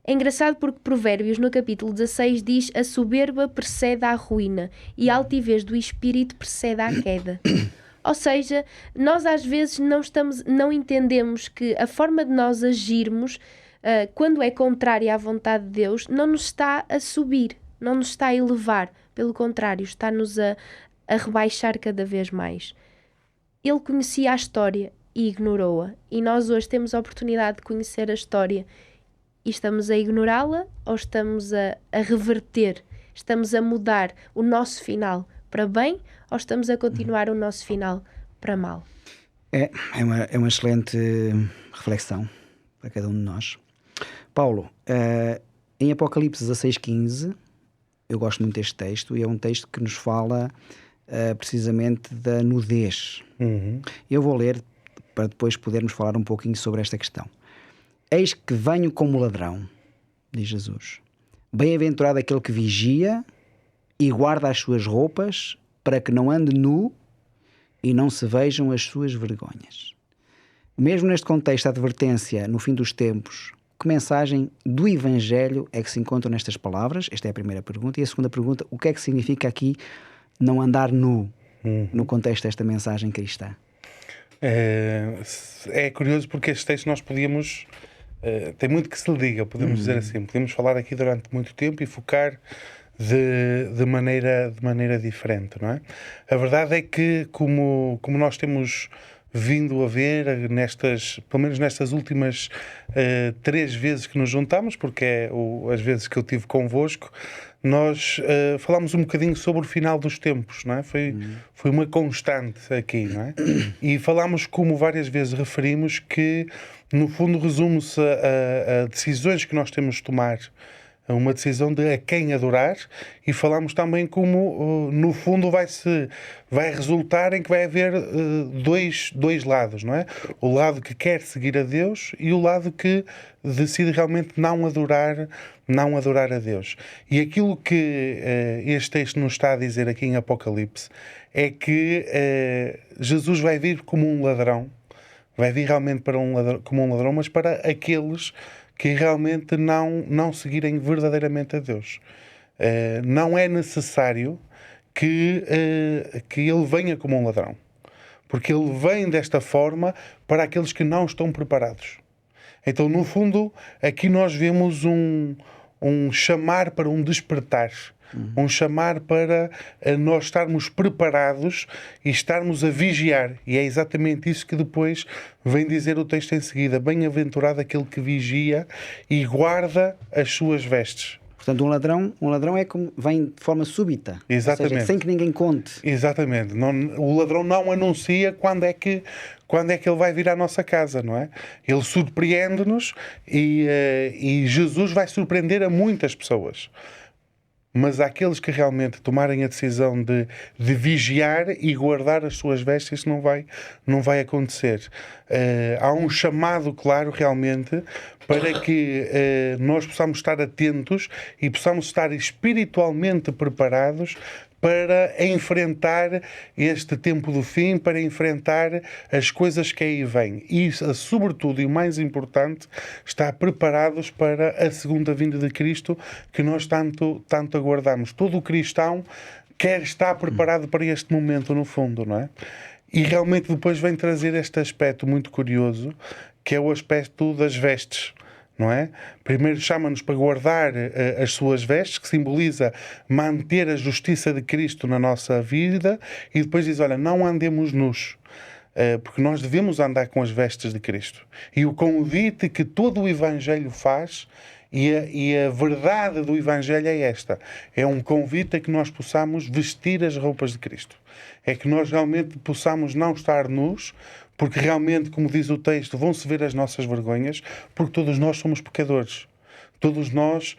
É engraçado porque Provérbios, no capítulo 16, diz: a soberba precede à ruína e a altivez do espírito precede à queda. Ou seja, nós às vezes não entendemos que a forma de nós agirmos, quando é contrária à vontade de Deus, não nos está a subir, não nos está a elevar. Pelo contrário, está-nos a rebaixar cada vez mais. Ele conhecia a história e ignorou-a. E nós hoje temos a oportunidade de conhecer a história e estamos a ignorá-la ou estamos a reverter? Estamos a mudar o nosso final para bem ou estamos a continuar o nosso final para mal? É uma excelente reflexão para cada um de nós. Paulo, em Apocalipse 16:15, eu gosto muito deste texto e é um texto que nos fala precisamente da nudez. Eu vou ler para depois podermos falar um pouquinho sobre esta questão. Eis que venho como ladrão, diz Jesus. Bem-aventurado aquele que vigia e guarda as suas roupas para que não ande nu e não se vejam as suas vergonhas. Mesmo neste contexto, a advertência no fim dos tempos, que mensagem do Evangelho é que se encontra nestas palavras? Esta é a primeira pergunta. E a segunda pergunta, o que é que significa aqui não andar nu no contexto desta mensagem cristã? É curioso porque este texto nós podíamos tem muito que se lhe diga, podemos dizer assim. Podemos falar aqui durante muito tempo e focar de maneira diferente, não é? A verdade é que, como nós temos vindo a ver, pelo menos nestas últimas 3 vezes que nos juntamos, porque é as vezes que eu tive convosco, nós falámos um bocadinho sobre o final dos tempos, não é? Foi uma constante aqui, não é? E falámos, como várias vezes referimos, que no fundo resume-se a decisões que nós temos de tomar, uma decisão de a quem adorar, e falámos também como no fundo vai resultar em que vai haver dois lados, não é? O lado que quer seguir a Deus e o lado que decide realmente não adorar a Deus. E aquilo que este texto nos está a dizer aqui em Apocalipse é que Jesus vai vir como um ladrão, vai vir realmente como um ladrão, mas para aqueles que realmente não seguirem verdadeiramente a Deus. Não é necessário que ele venha como um ladrão, porque ele vem desta forma para aqueles que não estão preparados. Então, no fundo, aqui nós vemos um chamar para um despertar, um chamar para nós estarmos preparados e estarmos a vigiar. E é exatamente isso que depois vem dizer o texto em seguida: bem-aventurado aquele que vigia e guarda as suas vestes. Portanto, um ladrão é como vem de forma súbita. Exatamente. Ou seja, sem que ninguém conte. Exatamente. O ladrão não anuncia quando é que ele vai vir à nossa casa, não é? Ele surpreende-nos e Jesus vai surpreender a muitas pessoas. Mas àqueles que realmente tomarem a decisão de vigiar e guardar as suas vestes, isso não vai acontecer. Há um chamado claro realmente para que nós possamos estar atentos e possamos estar espiritualmente preparados para enfrentar este tempo do fim, para enfrentar as coisas que aí vêm. E, sobretudo, e o mais importante, estar preparados para a segunda vinda de Cristo, que nós tanto aguardamos. Todo o cristão quer estar preparado para este momento, no fundo, não é? E realmente depois vem trazer este aspecto muito curioso, que é o aspecto das vestes. Não é? Primeiro chama-nos para guardar as suas vestes, que simboliza manter a justiça de Cristo na nossa vida, e depois diz, olha, não andemos nus, porque nós devemos andar com as vestes de Cristo. E o convite que todo o Evangelho faz, e a verdade do Evangelho é esta: é um convite a que nós possamos vestir as roupas de Cristo. É que nós realmente possamos não estar nus, porque realmente, como diz o texto, vão-se ver as nossas vergonhas, porque todos nós somos pecadores. Todos nós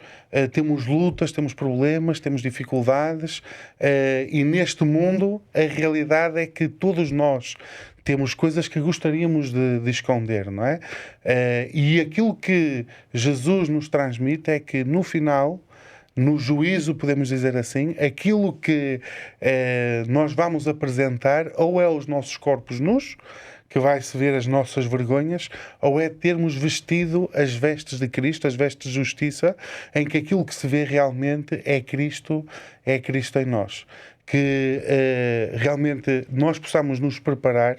temos lutas, temos problemas, temos dificuldades, e neste mundo a realidade é que todos nós temos coisas que gostaríamos de esconder, não é? E aquilo que Jesus nos transmite é que no final, no juízo, podemos dizer assim, aquilo que nós vamos apresentar ou é os nossos corpos nus, que vai-se ver as nossas vergonhas, ou é termos vestido as vestes de Cristo, as vestes de justiça, em que aquilo que se vê realmente é Cristo em nós. Que realmente nós possamos nos preparar,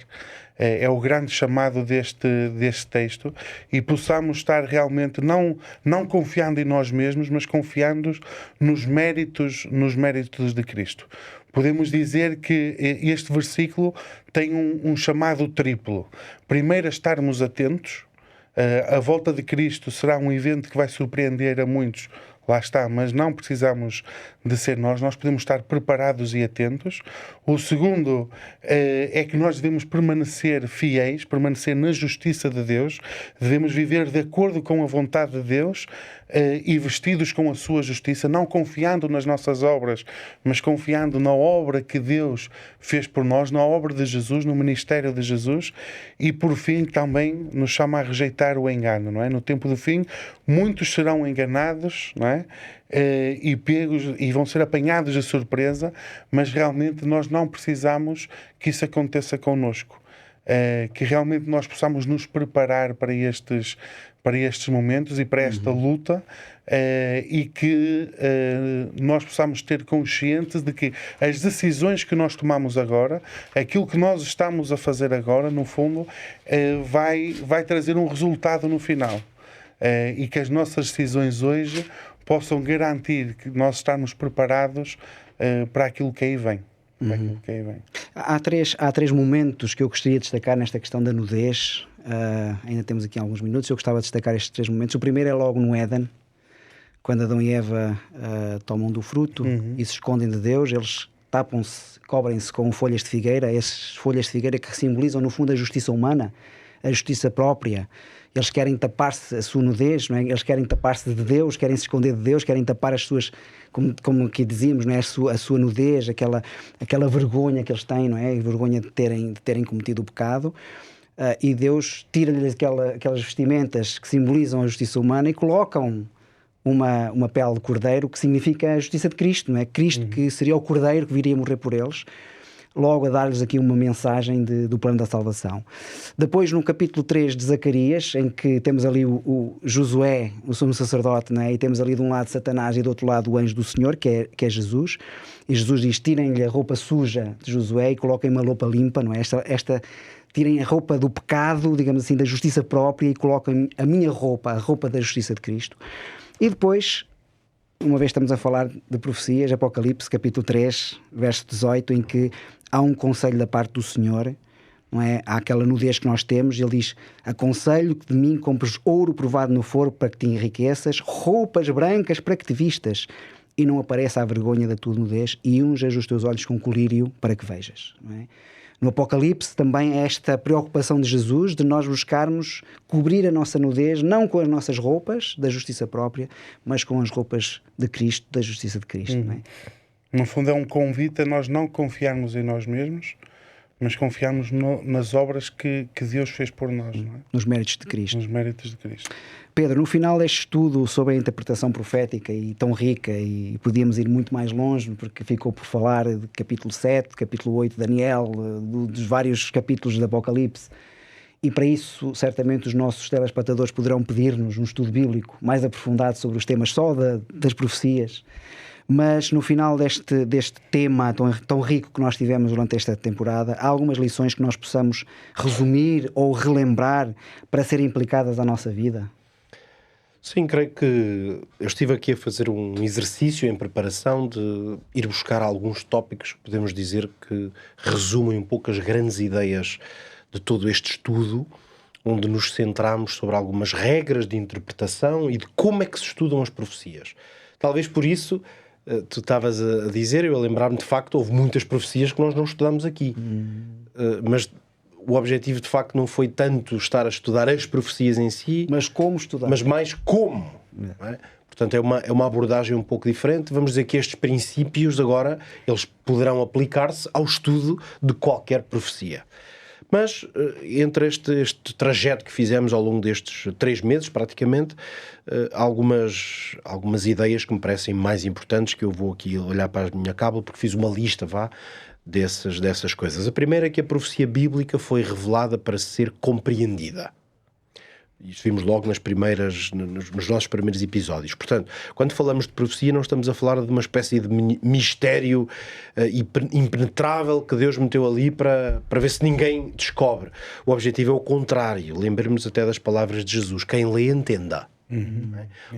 é o grande chamado deste texto, e possamos estar realmente não confiando em nós mesmos, mas confiando nos méritos de Cristo. Podemos dizer que este versículo tem um chamado triplo. Primeiro, a estarmos atentos. A volta de Cristo será um evento que vai surpreender a muitos, lá está, mas não precisamos de ser nós podemos estar preparados e atentos. O segundo é que nós devemos permanecer fiéis, permanecer na justiça de Deus, devemos viver de acordo com a vontade de Deus e vestidos com a sua justiça, não confiando nas nossas obras, mas confiando na obra que Deus fez por nós, na obra de Jesus, no ministério de Jesus. E por fim também nos chama a rejeitar o engano, não é? No tempo do fim, muitos serão enganados, não é? E pegos, e vão ser apanhados de surpresa, mas realmente nós não precisamos que isso aconteça connosco. Que realmente nós possamos nos preparar para estes momentos e para esta luta, e que nós possamos ter consciência de que as decisões que nós tomamos agora, aquilo que nós estamos a fazer agora, no fundo, vai trazer um resultado no final. e que as nossas decisões hoje possam garantir que nós estamos preparados para aquilo que aí vem. Há três momentos que eu gostaria de destacar nesta questão da nudez. Ainda temos aqui alguns minutos. Eu gostava de destacar estes 3 momentos. O primeiro é logo no Éden, quando Adão e Eva tomam do fruto e se escondem de Deus. Eles tapam-se, cobrem-se com folhas de figueira, essas folhas de figueira que simbolizam no fundo a justiça humana, a justiça própria. Eles querem tapar-se a sua nudez, não é? Eles querem tapar-se de Deus, querem se esconder de Deus, querem tapar as suas, como aqui dizíamos, não é? a sua nudez, aquela vergonha que eles têm, não é? A vergonha de terem cometido o pecado. E Deus tira-lhes aquelas vestimentas que simbolizam a justiça humana e colocam uma pele de cordeiro, que significa a justiça de Cristo, não é? Cristo que seria o cordeiro que viria morrer por eles, logo a dar-lhes aqui uma mensagem do plano da salvação. Depois, no capítulo 3 de Zacarias, em que temos ali o Josué, o sumo sacerdote, não é? E temos ali de um lado Satanás e do outro lado o anjo do Senhor, que é Jesus, e Jesus diz: tirem-lhe a roupa suja de Josué e coloquem uma roupa limpa, não é? Tirem a roupa do pecado, digamos assim, da justiça própria, e coloquem a minha roupa, a roupa da justiça de Cristo. E depois, uma vez estamos a falar de profecias, Apocalipse, capítulo 3, verso 18, em que há um conselho da parte do Senhor, não é? Há aquela nudez que nós temos, e ele diz: aconselho que de mim compres ouro provado no fogo para que te enriqueças, roupas brancas para que te vistas, e não apareça a vergonha da tua nudez, e unjas os teus olhos com colírio para que vejas, não é? No Apocalipse também é esta preocupação de Jesus de nós buscarmos cobrir a nossa nudez, não com as nossas roupas da justiça própria, mas com as roupas de Cristo, da justiça de Cristo. Não é? No fundo é um convite a nós não confiarmos em nós mesmos, mas confiarmos nas obras que Deus fez por nós. Não é? Nos méritos de Cristo. Nos méritos de Cristo. Pedro, no final deste estudo sobre a interpretação profética e tão rica, e podíamos ir muito mais longe, porque ficou por falar de capítulo 7, capítulo 8 de Daniel, dos vários capítulos do Apocalipse, e para isso certamente os nossos telespectadores poderão pedir-nos um estudo bíblico mais aprofundado sobre os temas só das profecias. Mas no final deste tema tão rico que nós tivemos durante esta temporada, há algumas lições que nós possamos resumir ou relembrar para serem aplicadas à nossa vida? Sim, creio que eu estive aqui a fazer um exercício em preparação de ir buscar alguns tópicos que podemos dizer que resumem um pouco as grandes ideias de todo este estudo, onde nos centramos sobre algumas regras de interpretação e de como é que se estudam as profecias. Talvez por isso, tu estavas a dizer, eu a lembrar-me, de facto, houve muitas profecias que nós não estudamos aqui. Mas o objetivo, de facto, não foi tanto estar a estudar as profecias em si, mas como estudar, mas mais como. Não é? Portanto, é uma abordagem um pouco diferente. Vamos dizer que estes princípios agora, eles poderão aplicar-se ao estudo de qualquer profecia. Mas entre este trajeto que fizemos ao longo destes 3 meses, praticamente, algumas ideias que me parecem mais importantes, que eu vou aqui olhar para a minha cábula, porque fiz uma lista, dessas coisas. A primeira é que a profecia bíblica foi revelada para ser compreendida. Isso vimos logo nos nossos primeiros episódios. Portanto, quando falamos de profecia, não estamos a falar de uma espécie de mistério impenetrável que Deus meteu ali para ver se ninguém descobre. O objetivo é o contrário. Lembremos até das palavras de Jesus: quem lê, entenda.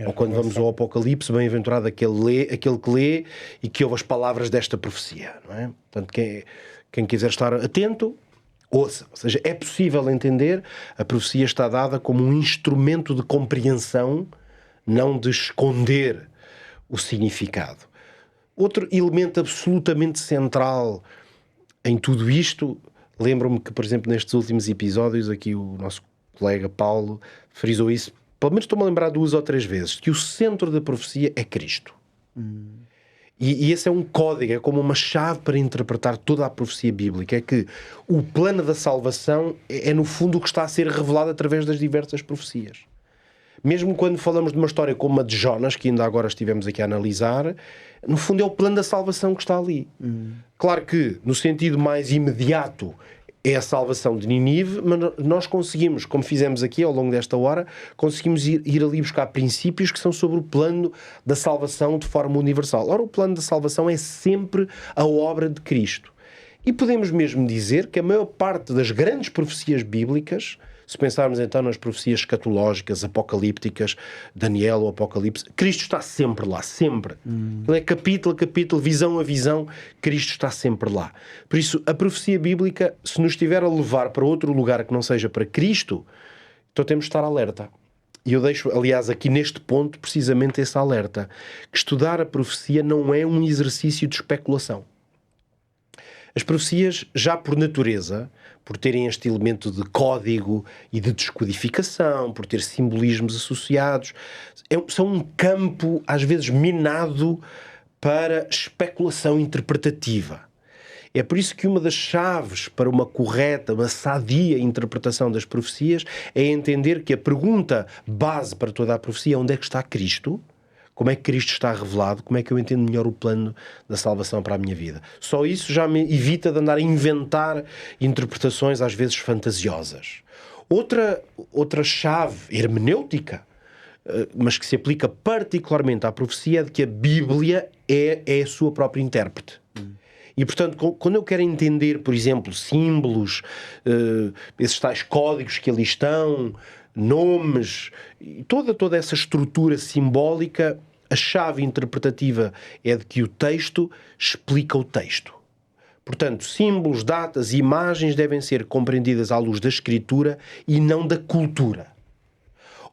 Ou quando vamos ao Apocalipse, bem-aventurado aquele que lê e que ouve as palavras desta profecia. Não é? Portanto, quem quiser estar atento, ouça. Ou seja, é possível entender, a profecia está dada como um instrumento de compreensão, não de esconder o significado. Outro elemento absolutamente central em tudo isto, lembro-me que, por exemplo, nestes últimos episódios, aqui o nosso colega Paulo frisou isso, pelo menos estou-me a lembrar 2 ou 3 vezes, que o centro da profecia é Cristo. E esse é um código, é como uma chave para interpretar toda a profecia bíblica, é que o plano da salvação é no fundo o que está a ser revelado através das diversas profecias. Mesmo quando falamos de uma história como a de Jonas, que ainda agora estivemos aqui a analisar, no fundo é o plano da salvação que está ali. Claro que, no sentido mais imediato, é a salvação de Nínive, mas nós conseguimos, como fizemos aqui ao longo desta hora, conseguimos ir ali buscar princípios que são sobre o plano da salvação de forma universal. Ora, o plano da salvação é sempre a obra de Cristo. E podemos mesmo dizer que a maior parte das grandes profecias bíblicas Se pensarmos então nas profecias escatológicas, apocalípticas, Daniel ou Apocalipse, Cristo está sempre lá, sempre. Ele é capítulo a capítulo, visão a visão, Cristo está sempre lá. Por isso, a profecia bíblica, se nos estiver a levar para outro lugar que não seja para Cristo, então temos de estar alerta. E eu deixo, aliás, aqui neste ponto, precisamente esse alerta, que estudar a profecia não é um exercício de especulação. As profecias, já por natureza, por terem este elemento de código e de descodificação, por ter simbolismos associados, são um campo, às vezes, minado para especulação interpretativa. É por isso que uma das chaves para uma correta, uma sadia interpretação das profecias é entender que a pergunta base para toda a profecia é onde é que está Cristo, como é que Cristo está revelado, como é que eu entendo melhor o plano da salvação para a minha vida. Só isso já me evita de andar a inventar interpretações às vezes fantasiosas. Outra chave hermenêutica, mas que se aplica particularmente à profecia, é de que a Bíblia é a sua própria intérprete. E, portanto, quando eu quero entender, por exemplo, símbolos, esses tais códigos que ali estão, nomes, toda essa estrutura simbólica, a chave interpretativa é de que o texto explica o texto. Portanto, símbolos, datas e imagens devem ser compreendidas à luz da Escritura e não da cultura.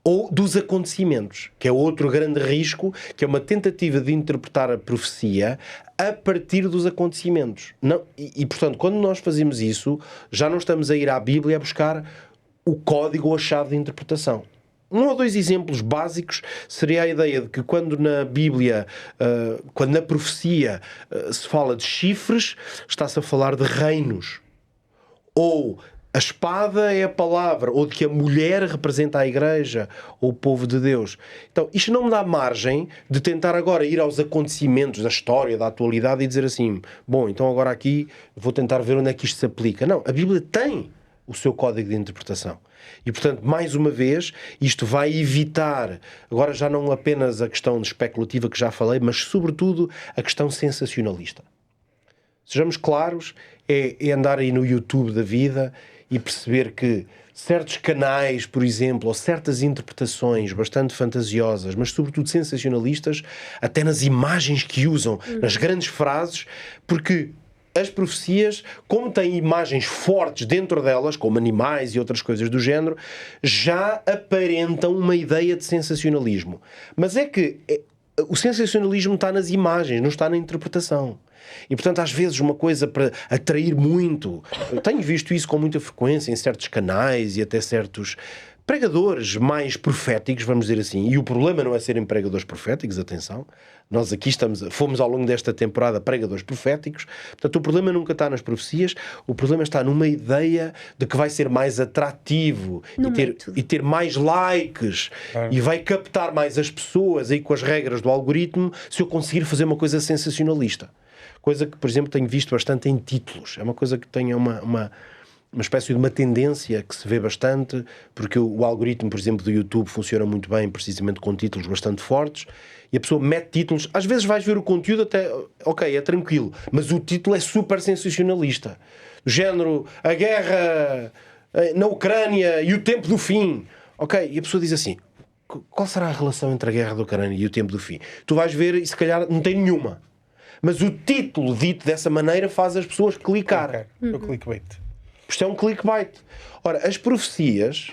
Ou dos acontecimentos, que é outro grande risco, que é uma tentativa de interpretar a profecia a partir dos acontecimentos. Portanto, quando nós fazemos isso, já não estamos a ir à Bíblia a buscar o código ou a chave de interpretação. Um ou dois exemplos básicos seria a ideia de que quando na Bíblia, quando na profecia se fala de chifres, está-se a falar de reinos. Ou a espada é a palavra, ou de que a mulher representa a Igreja ou o povo de Deus. Então, isto não me dá margem de tentar agora ir aos acontecimentos da história, da atualidade e dizer assim, bom, então agora aqui vou tentar ver onde é que isto se aplica. Não, a Bíblia tem o seu código de interpretação. E, portanto, mais uma vez, isto vai evitar, agora já não apenas a questão especulativa que já falei, mas sobretudo a questão sensacionalista. Sejamos claros, é andar aí no YouTube da vida e perceber que certos canais, por exemplo, ou certas interpretações bastante fantasiosas, mas sobretudo sensacionalistas, até nas imagens que usam, nas grandes frases, porque as profecias, como têm imagens fortes dentro delas, como animais e outras coisas do género, já aparentam uma ideia de sensacionalismo. Mas é que o sensacionalismo está nas imagens, não está na interpretação. E, portanto, às vezes uma coisa para atrair muito... Eu tenho visto isso com muita frequência em certos canais e até certos pregadores mais proféticos, vamos dizer assim. E o problema não é serem pregadores proféticos, atenção. Nós aqui fomos ao longo desta temporada pregadores proféticos. Portanto, o problema nunca está nas profecias. O problema está numa ideia de que vai ser mais atrativo e ter mais likes e vai captar mais as pessoas aí com as regras do algoritmo se eu conseguir fazer uma coisa sensacionalista. Coisa que, por exemplo, tenho visto bastante em títulos. É uma coisa que tem uma espécie de uma tendência que se vê bastante, porque o algoritmo, por exemplo, do YouTube funciona muito bem precisamente com títulos bastante fortes, e a pessoa mete títulos, às vezes vais ver o conteúdo até, ok, é tranquilo, mas o título é super sensacionalista. Do género, a guerra na Ucrânia e o tempo do fim. Ok, e a pessoa diz assim, qual será a relação entre a guerra da Ucrânia e o tempo do fim? Tu vais ver e se calhar não tem nenhuma. Mas o título dito dessa maneira faz as pessoas clicar. O clickbait. Isto é um clickbait. Ora, as profecias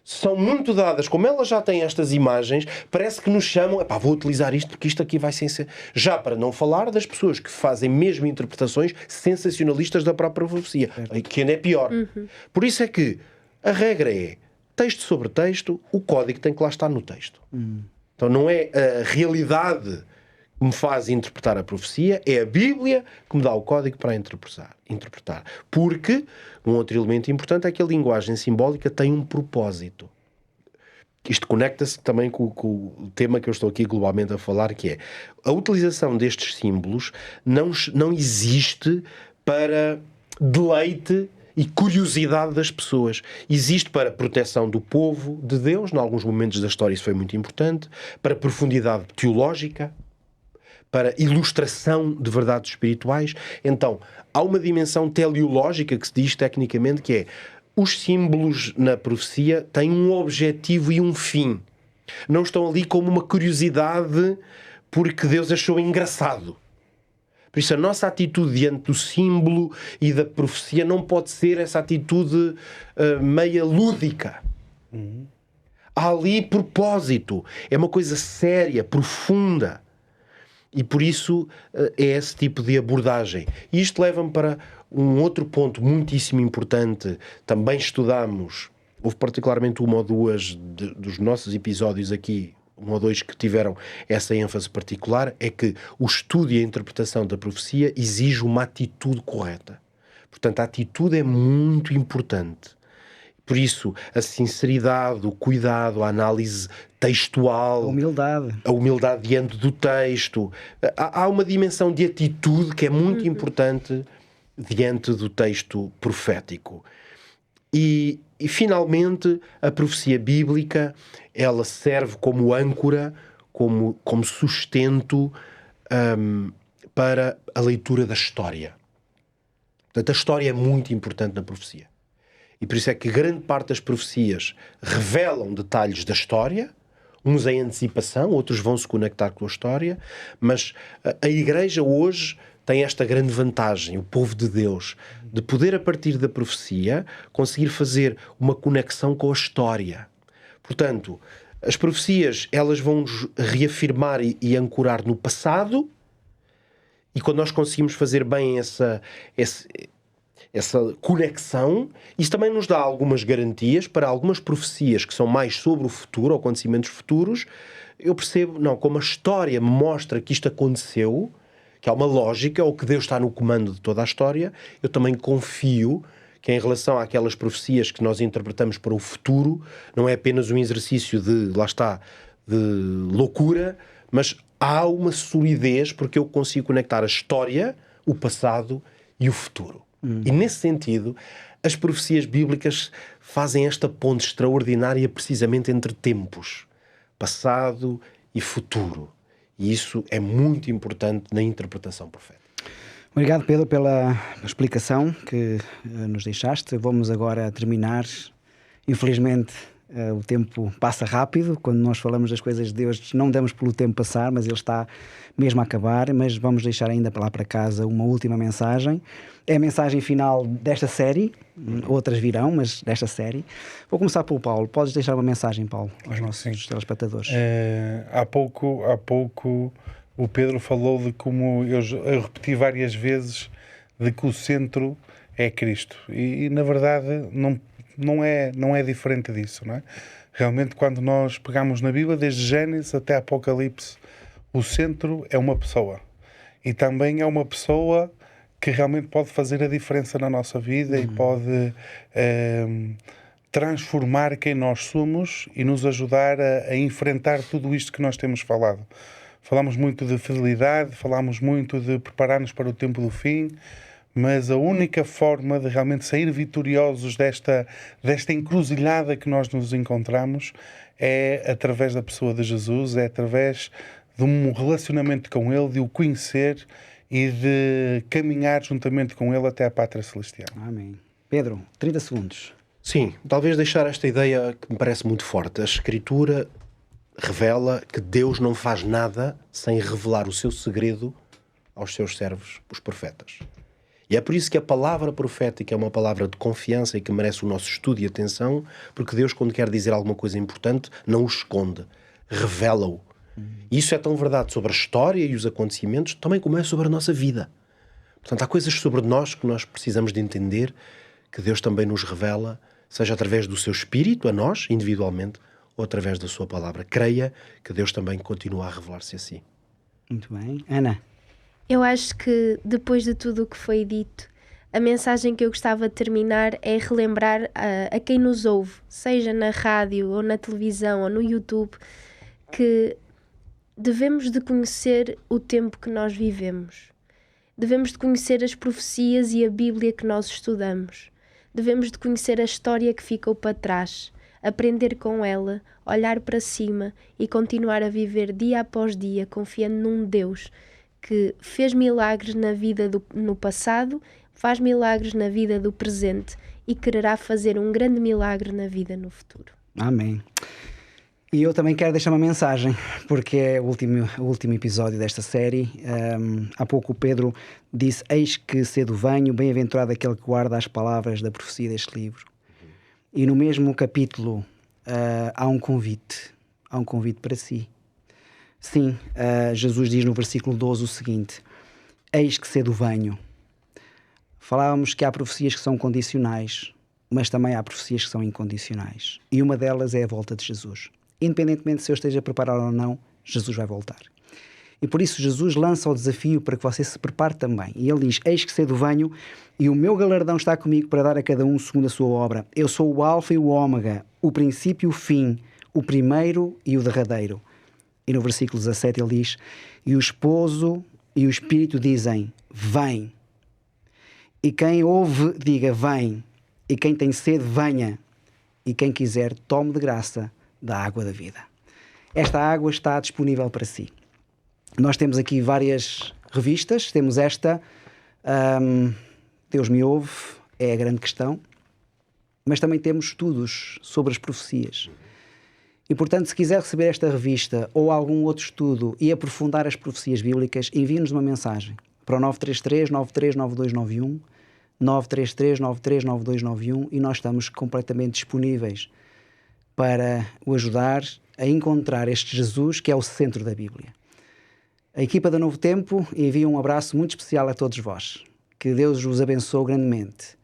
são muito dadas, como elas já têm estas imagens, parece que nos chamam, vou utilizar isto porque isto aqui vai ser... Já para não falar das pessoas que fazem mesmo interpretações sensacionalistas da própria profecia, que ainda é pior. Por isso é que a regra é texto sobre texto, o código tem que lá estar no texto. Então não é a realidade que me faz interpretar a profecia, é a Bíblia que me dá o código para interpretar. Porque um outro elemento importante é que a linguagem simbólica tem um propósito. Isto conecta-se também com o tema que eu estou aqui globalmente a falar, que é a utilização destes símbolos não existe para deleite e curiosidade das pessoas. Existe para proteção do povo de Deus, em alguns momentos da história isso foi muito importante, para profundidade teológica, para ilustração de verdades espirituais. Então, há uma dimensão teleológica que se diz tecnicamente que é os símbolos na profecia têm um objetivo e um fim. Não estão ali como uma curiosidade porque Deus achou engraçado. Por isso a nossa atitude diante do símbolo e da profecia não pode ser essa atitude meia lúdica. Há ali propósito. É uma coisa séria, profunda. E por isso é esse tipo de abordagem. E isto leva-me para um outro ponto muitíssimo importante. Também estudamos, houve particularmente uma ou duas dos nossos episódios aqui, um ou dois que tiveram essa ênfase particular, é que o estudo e a interpretação da profecia exige uma atitude correta. Portanto, a atitude é muito importante. Por isso, a sinceridade, o cuidado, a análise textual, a humildade diante do texto. Há uma dimensão de atitude que é muito importante diante do texto profético. E finalmente, a profecia bíblica, ela serve como âncora, como sustento para a leitura da história. Portanto, a história é muito importante na profecia. E por isso é que grande parte das profecias revelam detalhes da história, uns em antecipação, outros vão se conectar com a história, mas a Igreja hoje tem esta grande vantagem, o povo de Deus, de poder, a partir da profecia, conseguir fazer uma conexão com a história. Portanto, as profecias, elas vão nos reafirmar e ancorar no passado, e quando nós conseguimos fazer bem essa conexão, isso também nos dá algumas garantias para algumas profecias que são mais sobre o futuro, ou acontecimentos futuros. Eu percebo, como a história me mostra que isto aconteceu, que há uma lógica, ou que Deus está no comando de toda a história, eu também confio que em relação àquelas profecias que nós interpretamos para o futuro, não é apenas um exercício de loucura, mas há uma solidez porque eu consigo conectar a história, o passado e o futuro. E nesse sentido, as profecias bíblicas fazem esta ponte extraordinária precisamente entre tempos, passado e futuro. E isso é muito importante na interpretação profética. Obrigado, Pedro, pela explicação que nos deixaste. Vamos agora terminar. Infelizmente, o tempo passa rápido. Quando nós falamos das coisas de Deus, não damos pelo tempo passar, mas ele está mesmo a acabar. Mas vamos deixar ainda para lá para casa uma última mensagem. É a mensagem final desta série. Outras virão, mas desta série. Vou começar pelo Paulo. Podes deixar uma mensagem, Paulo, aos nossos telespectadores. Há pouco o Pedro falou de como eu repeti várias vezes de que o centro é Cristo. E na verdade não é diferente disso, não é? Realmente, quando nós pegamos na Bíblia, desde Gênesis até Apocalipse, o centro é uma pessoa. E também é uma pessoa que realmente pode fazer a diferença na nossa vida e pode transformar quem nós somos e nos ajudar a enfrentar tudo isto que nós temos falado. Falamos muito de fidelidade, falamos muito de preparar-nos para o tempo do fim, mas a única forma de realmente sair vitoriosos desta encruzilhada que nós nos encontramos é através da pessoa de Jesus, é através de um relacionamento com Ele, de o conhecer e de caminhar juntamente com Ele até à pátria celestial. Amém. Pedro, 30 segundos. Sim, talvez deixar esta ideia que me parece muito forte. A Escritura revela que Deus não faz nada sem revelar o seu segredo aos seus servos, os profetas. E é por isso que a palavra profética é uma palavra de confiança e que merece o nosso estudo e atenção, porque Deus, quando quer dizer alguma coisa importante, não o esconde, revela-o. E isso é tão verdade sobre a história e os acontecimentos, também como é sobre a nossa vida. Portanto, há coisas sobre nós que nós precisamos de entender, que Deus também nos revela, seja através do seu Espírito, a nós, individualmente, ou através da sua palavra. Creia que Deus também continua a revelar-se a si. Muito bem. Ana? Eu acho que, depois de tudo o que foi dito, a mensagem que eu gostava de terminar é relembrar a quem nos ouve, seja na rádio, ou na televisão, ou no YouTube, que devemos de conhecer o tempo que nós vivemos. Devemos de conhecer as profecias e a Bíblia que nós estudamos. Devemos de conhecer a história que ficou para trás, aprender com ela, olhar para cima e continuar a viver dia após dia confiando num Deus que fez milagres na vida no passado, faz milagres na vida do presente e quererá fazer um grande milagre na vida no futuro. Amém. E eu também quero deixar uma mensagem, porque é o último episódio desta série. Há pouco o Pedro disse: eis que cedo venho, bem-aventurado aquele que guarda as palavras da profecia deste livro. E no mesmo capítulo há um convite para si. Sim, Jesus diz no versículo 12 o seguinte: eis que cedo venho. Falávamos que há profecias que são condicionais, mas também há profecias que são incondicionais. E uma delas é a volta de Jesus. Independentemente se eu esteja preparado ou não, Jesus vai voltar. E por isso Jesus lança o desafio para que você se prepare também. E ele diz: eis que cedo venho e o meu galardão está comigo para dar a cada um segundo a sua obra. Eu sou o Alfa e o Ômega, o princípio e o fim, o primeiro e o derradeiro. E no versículo 17 ele diz: e o esposo e o Espírito dizem: vem. E quem ouve, diga: vem. E quem tem sede, venha. E quem quiser, tome de graça da água da vida. Esta água está disponível para si. Nós temos aqui várias revistas. Temos esta, Deus me ouve, é a grande questão. Mas também temos estudos sobre as profecias. E, portanto, se quiser receber esta revista ou algum outro estudo e aprofundar as profecias bíblicas, envie-nos uma mensagem para o 933-939291, 933-939291, e nós estamos completamente disponíveis para o ajudar a encontrar este Jesus que é o centro da Bíblia. A equipa da Novo Tempo envia um abraço muito especial a todos vós. Que Deus vos abençoe grandemente.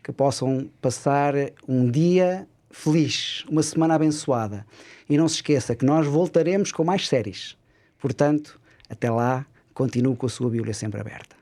Que possam passar um dia feliz, uma semana abençoada. E não se esqueça que nós voltaremos com mais séries. Portanto, até lá, continue com a sua Bíblia sempre aberta.